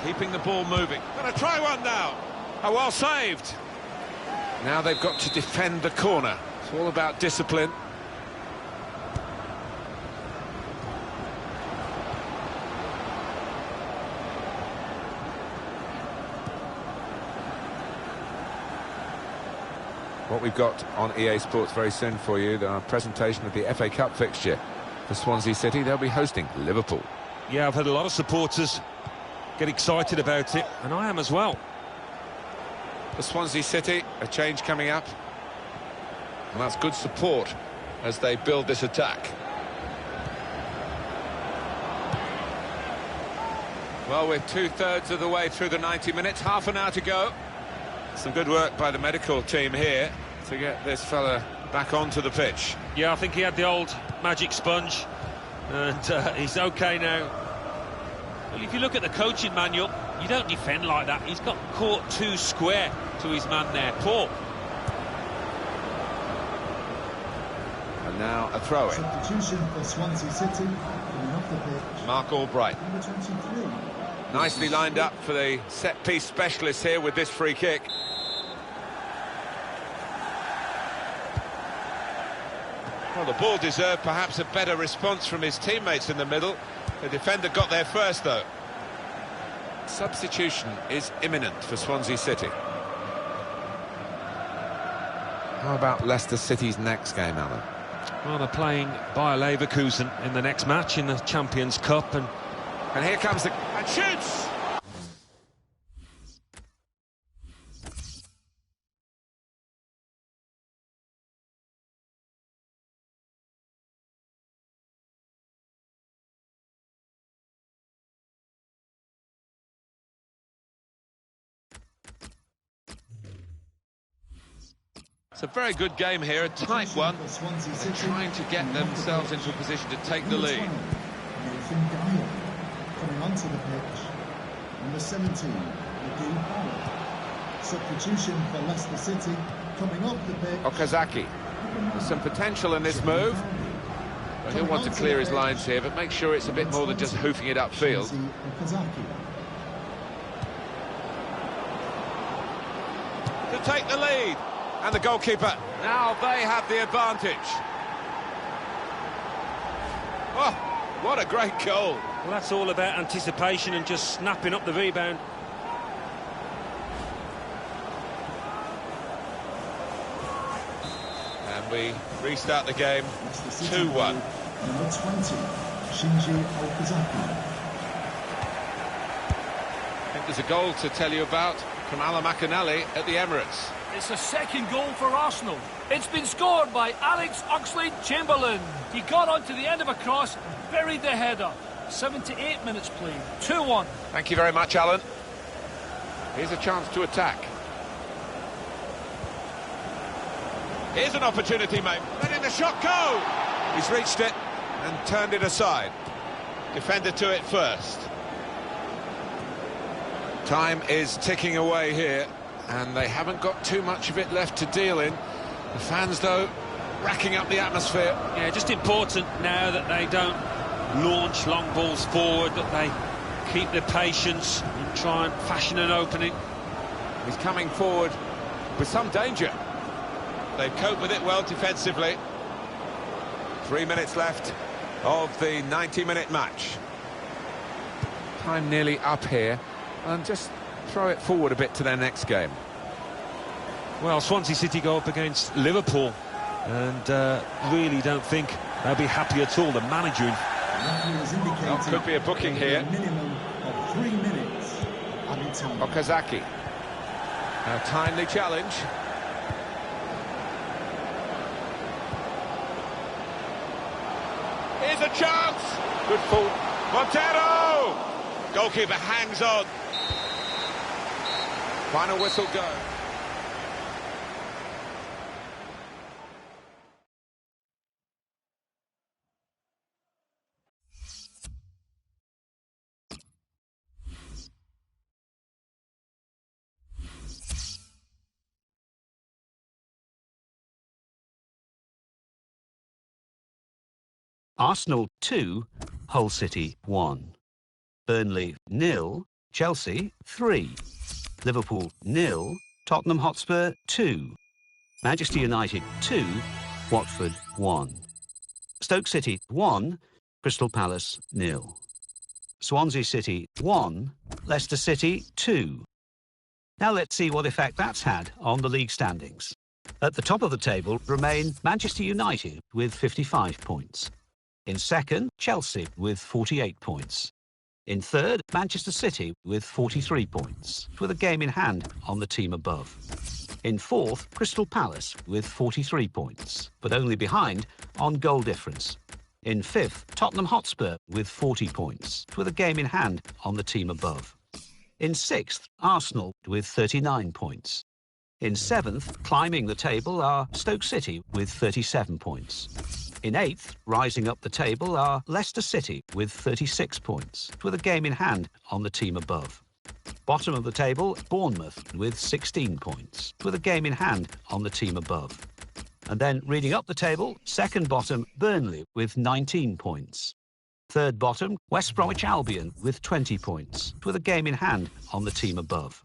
Keeping the ball moving. Gonna try one now. Oh, well saved. Now they've got to defend the corner. It's all about discipline. What we've got on EA Sports very soon for you, our presentation of the FA Cup fixture for Swansea City. They'll be hosting Liverpool. Yeah, I've had a lot of supporters get excited about it, and I am as well. For Swansea City, a change coming up. And that's good support as they build this attack. Well, we're 2/3 of the way through the 90 minutes, half an hour to go. Some good work by the medical team here to get this fella back onto the pitch. Yeah, I think he had the old magic sponge, and he's okay now. Well, if you look at the coaching manual, you don't defend like that. He's got caught too square to his man there. Poor. And now a throw-in. Substitution for Swansea City coming off the pitch. Mark Albright. Number 23. Nicely lined up for the set-piece specialist here with this free kick. Well, the ball deserved perhaps a better response from his teammates in the middle. The defender got there first, though. Substitution is imminent for Swansea City. How about Leicester City's next game, Alan? Well, they're playing Bayer Leverkusen in the next match in the Champions Cup, and here comes the... and shoots! It's a very good game here, a tight one. They're trying to get themselves into a position to take the lead. Nathan Dyer coming onto the pitch. Number 17, Substitution for Leicester City, coming off the pitch. Okazaki. There's some potential in this move. Well, he'll want to clear his lines here, but make sure it's a bit more than just hoofing it upfield. To take the lead. And the goalkeeper, now they have the advantage. Oh, what a great goal. Well, that's all about anticipation and just snapping up the rebound. And we restart the game 2-1. Number 20, Shinji Okazaki. I think there's a goal to tell you about from Alan McAnally at the Emirates. It's a second goal for Arsenal. It's been scored by Alex Oxlade-Chamberlain. He got onto the end of a cross, buried the header. 78 minutes played, 2-1. Thank you very much, Alan. Here's a chance to attack. Here's an opportunity, mate. Letting the shot go! He's reached it and turned it aside. Defender to it first. Time is ticking away here, and they haven't got too much of it left to deal in. The fans, though, racking up the atmosphere. Yeah, just important now that they don't launch long balls forward, that they keep their patience and try and fashion an opening. He's coming forward with some danger. They've coped with it well defensively. 3 minutes left of the 90-minute match. Time nearly up here, and just throw it forward a bit to their next game. Well, Swansea City go up against Liverpool, and really don't think they'll be happy at all. The manager... Well, could be a booking here. Minimum of 3 minutes. Okazaki. A timely challenge. Here's a chance. Good fall. Montero! Goalkeeper hangs on. Final whistle go. Arsenal 2, Hull City 1. Burnley 0, Chelsea 3. Liverpool 0, Tottenham Hotspur 2. Manchester United 2, Watford 1. Stoke City 1, Crystal Palace 0. Swansea City 1, Leicester City 2. Now let's see what effect that's had on the league standings. At the top of the table remain Manchester United with 55 points. In second, Chelsea with 48 points. In third, Manchester City with 43 points, with a game in hand on the team above. In fourth, Crystal Palace with 43 points, but only behind on goal difference. In fifth, Tottenham Hotspur with 40 points, with a game in hand on the team above. In sixth, Arsenal with 39 points. In seventh, climbing the table, are Stoke City with 37 points. In eighth, rising up the table, are Leicester City with 36 points, with a game in hand on the team above. Bottom of the table, Bournemouth with 16 points, with a game in hand on the team above. And then reading up the table, second bottom, Burnley with 19 points. Third bottom, West Bromwich Albion with 20 points, with a game in hand on the team above.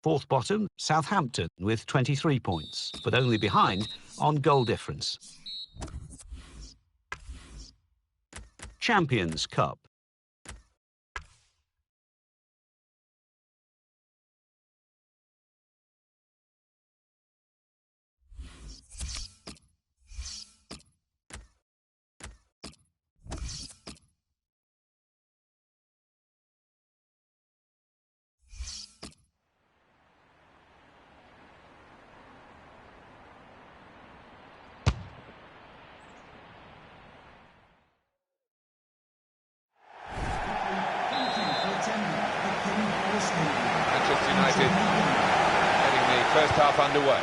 Fourth bottom, Southampton with 23 points, but only behind on goal difference. Champions Cup. Manchester United getting the first half underway.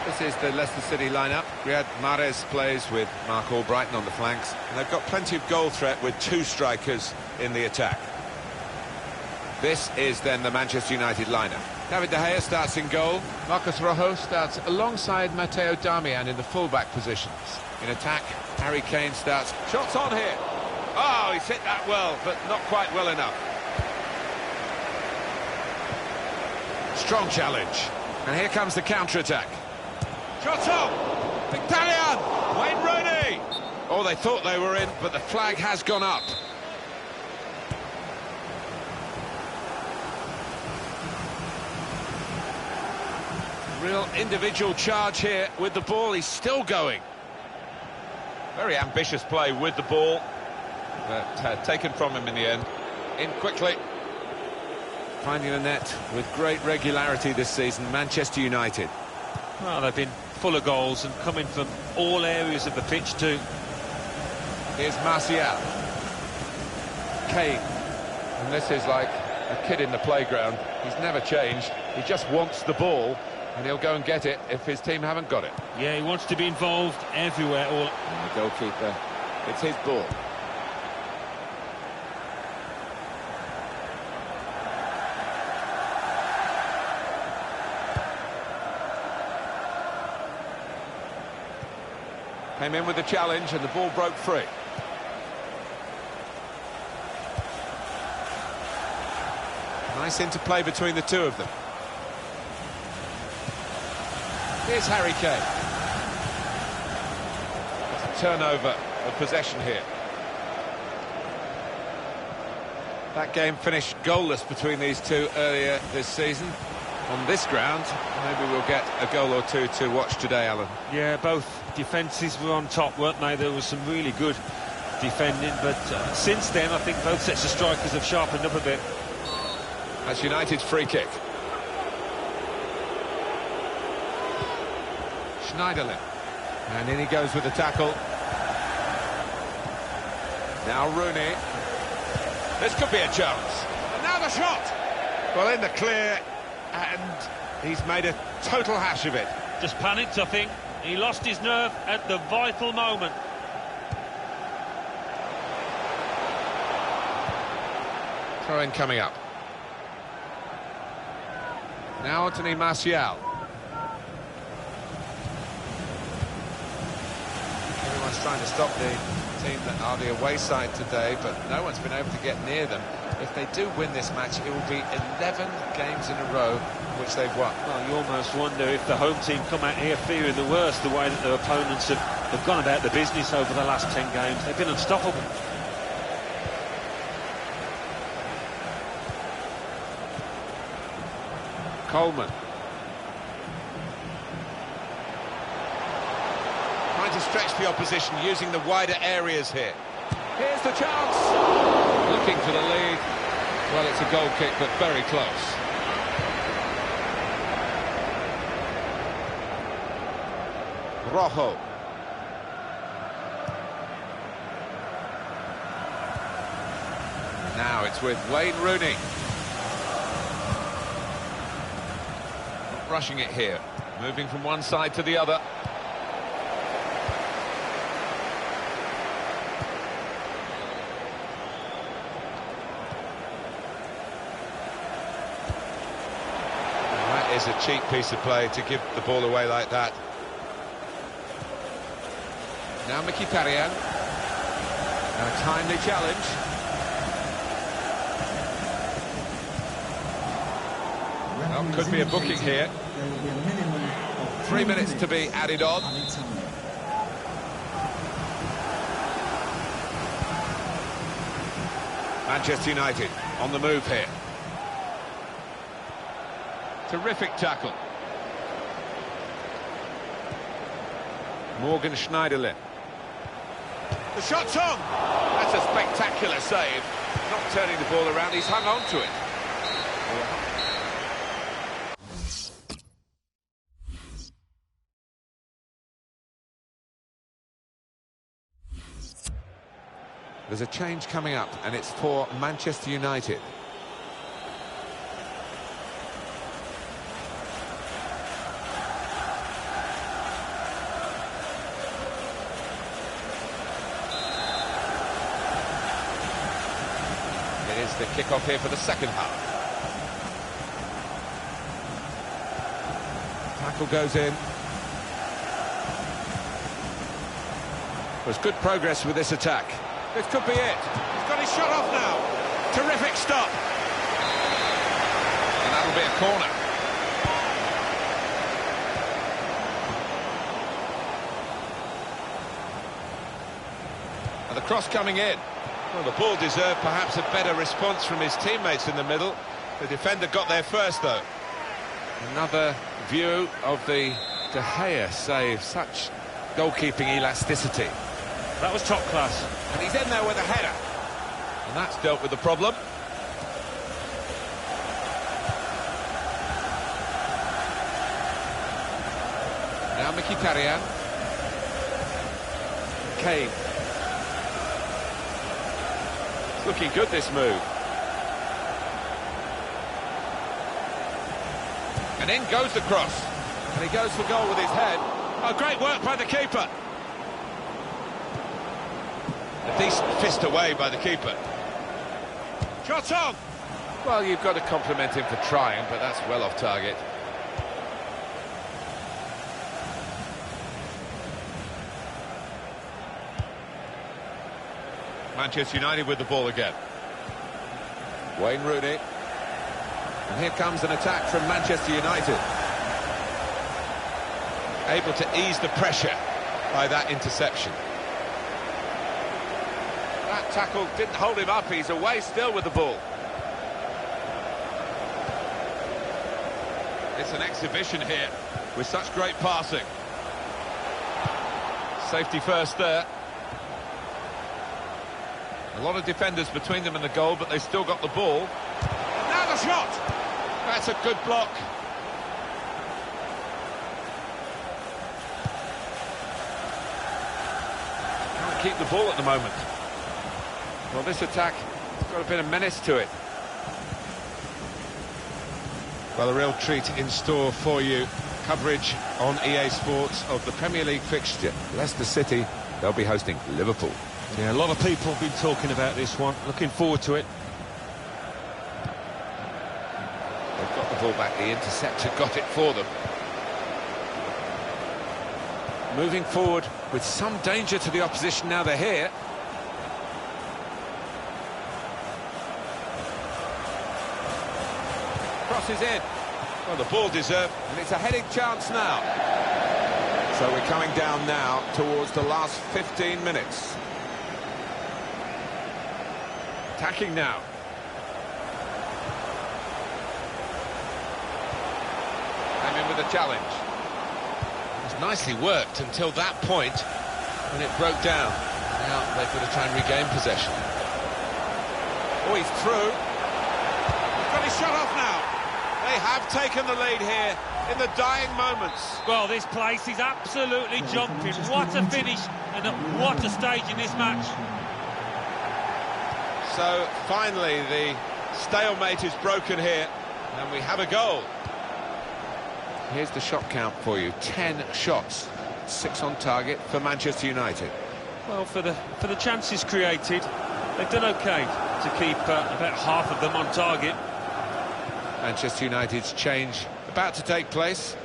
This is the Leicester City lineup. Riyad Mahrez plays with Mark Albrighton on the flanks, and they've got plenty of goal threat with two strikers in the attack. This is then the Manchester United lineup. David De Gea starts in goal. Marcos Rojo starts alongside Matteo Darmian in the full-back positions. In attack, Harry Kane starts. Shots on here. Oh, he's hit that well, but not quite well enough. Strong challenge. And here comes the counter-attack. Shots on! Mkhitaryan! Wayne Rooney! Oh, they thought they were in, but the flag has gone up. Real individual charge here with the ball. He's still going. Very ambitious play with the ball, but taken from him in the end. In quickly. Finding the net with great regularity this season, Manchester United. Well, they've been full of goals and coming from all areas of the pitch too. Here's Martial. Kane. And this is like a kid in the playground. He's never changed. He just wants the ball, and he'll go and get it if his team haven't got it. Yeah, he wants to be involved everywhere. And the goalkeeper, it's his ball. Came in with the challenge and the ball broke free. Nice interplay between the two of them. Here's Harry Kane. It's a turnover of possession here. That game finished goalless between these two earlier this season. On this ground, maybe we'll get a goal or two to watch today, Alan. Yeah, both defences were on top, weren't they? There was some really good defending, but since then I think both sets of strikers have sharpened up a bit. That's United's free kick. Schneiderlin. And in he goes with the tackle. Now Rooney. This could be a chance. And now the shot! Well, in the clear, and he's made a total hash of it. Just panicked, I think. He lost his nerve at the vital moment. Throw-in coming up. Now Anthony Martial. Everyone's trying to stop the team that are the away side today, but no one's been able to get near them. If they do win this match, it will be 11 games in a row which they've won. Well, you almost wonder if the home team come out here fearing the worst, the way that their opponents have gone about the business over the last 10 games. They've been unstoppable. Coleman. Trying to stretch the opposition using the wider areas here. Here's the chance. Looking for the lead. Well, it's a goal kick, but very close. Rojo. Now it's with Wayne Rooney. Not rushing it here. Moving from one side to the other. That is a cheap piece of play to give the ball away like that. Now Mkhitaryan. A timely challenge. Well, could be a booking here. 3 minutes to be added on. Manchester United on the move here. Terrific tackle. Morgan Schneiderlin. The shot's on! That's a spectacular save. Not turning the ball around, he's hung on to it. There's a change coming up, and it's for Manchester United. It is the kick-off here for the second half. Tackle goes in. There's good progress with this attack. This could be it. He's got his shot off now. Terrific stop. And that'll be a corner. And the cross coming in. Well, the ball deserved perhaps a better response from his teammates in the middle. The defender got there first, though. Another view of the De Gea save. Such goalkeeping elasticity. That was top class. And he's in there with a header. And that's dealt with the problem. Now Mkhitaryan. Kane. It's looking good, this move. And in goes the cross. And he goes for goal with his head. Oh, great work by the keeper. A decent fist away by the keeper. Shot on! Well, you've got to compliment him for trying, but that's well off target. Manchester United with the ball again. Wayne Rooney. And here comes an attack from Manchester United. Able to ease the pressure by that interception. That tackle didn't hold him up. He's away still with the ball. It's an exhibition here with such great passing. Safety first there. A lot of defenders between them and the goal, but they still got the ball. Now the shot! That's a good block. Can't keep the ball at the moment. Well, this attack has got a bit of menace to it. Well, a real treat in store for you. Coverage on EA Sports of the Premier League fixture. Leicester City, they'll be hosting Liverpool. Yeah, a lot of people have been talking about this one. Looking forward to it. They've got the ball back. The interceptor got it for them. Moving forward with some danger to the opposition now they're here. Crosses in. Well, the ball deserved, and it's a heading chance now. So we're coming down now towards the last 15 minutes. Attacking now. Came in with a challenge. It was nicely worked until that point when it broke down. Now they've got to try and regain possession. Oh, he's through. He's got his shot off now. They have taken the lead here in the dying moments. Well, this place is absolutely jumping. What a finish and what a stage in this match. So finally the stalemate is broken here and we have a goal. Here's the shot count for you. 10 shots, 6 on target for Manchester United. Well, for the chances created, they've done okay to keep about half of them on target. Manchester United's change about to take place.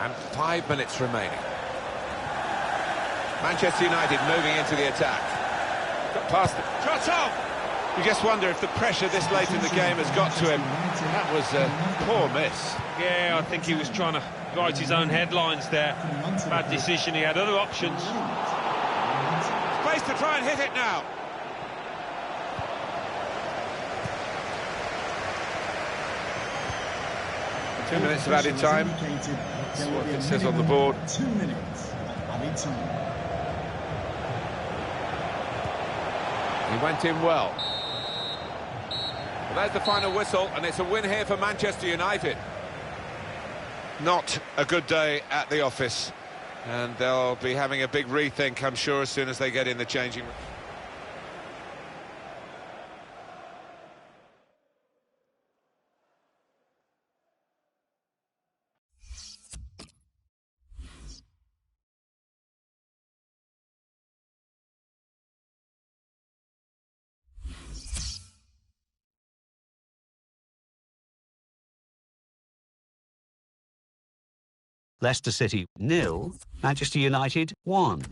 And 5 minutes remaining. Manchester United moving into the attack. Got past it. Shot off! You just wonder if the pressure this late in the game has got to him. That was a poor miss. Yeah, I think he was trying to write his own headlines there. Bad decision, he had other options. Space to try and hit it now. Two minutes of added time. That's what it says on the board. 2 minutes added time. He went in well. Well, there's the final whistle, and it's a win here for Manchester United. Not a good day at the office, and they'll be having a big rethink, I'm sure, as soon as they get in the changing room. Leicester City 0, Manchester United 1.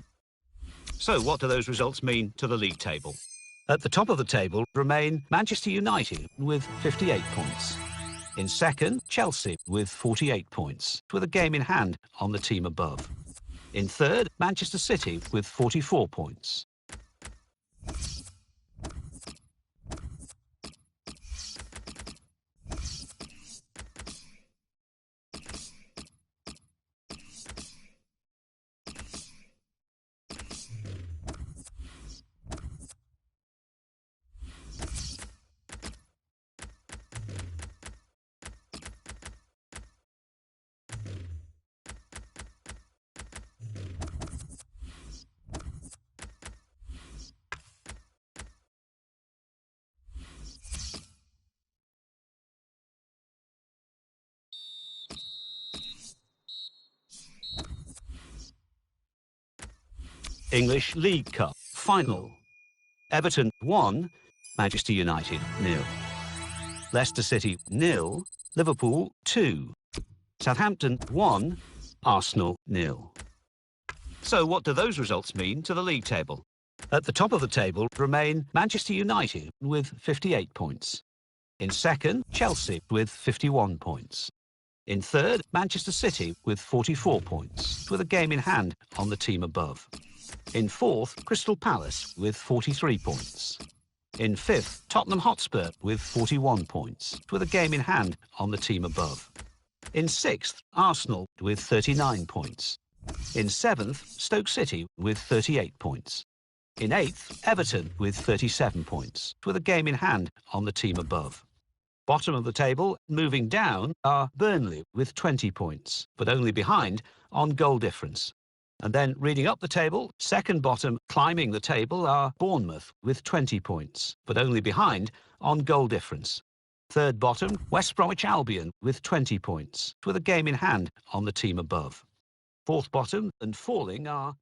So what do those results mean to the league table? At the top of the table remain Manchester United with 58 points. In second, Chelsea with 48 points, with a game in hand on the team above. In third, Manchester City with 44 points. English League Cup final. Everton 1, Manchester United 0. Leicester City 0, Liverpool 2. Southampton 1, Arsenal 0. So what do those results mean to the league table? At the top of the table remain Manchester United with 58 points. In second, Chelsea with 51 points. In third, Manchester City with 44 points, with a game in hand on the team above. In fourth, Crystal Palace with 43 points. In fifth, Tottenham Hotspur with 41 points, with a game in hand on the team above. In sixth, Arsenal with 39 points. In seventh, Stoke City with 38 points. In eighth, Everton with 37 points, with a game in hand on the team above. Bottom of the table, moving down, are Burnley with 20 points, but only behind on goal difference. And then reading up the table, second bottom climbing the table are Bournemouth with 20 points, but only behind on goal difference. Third bottom, West Bromwich Albion with 20 points, with a game in hand on the team above. Fourth bottom and falling are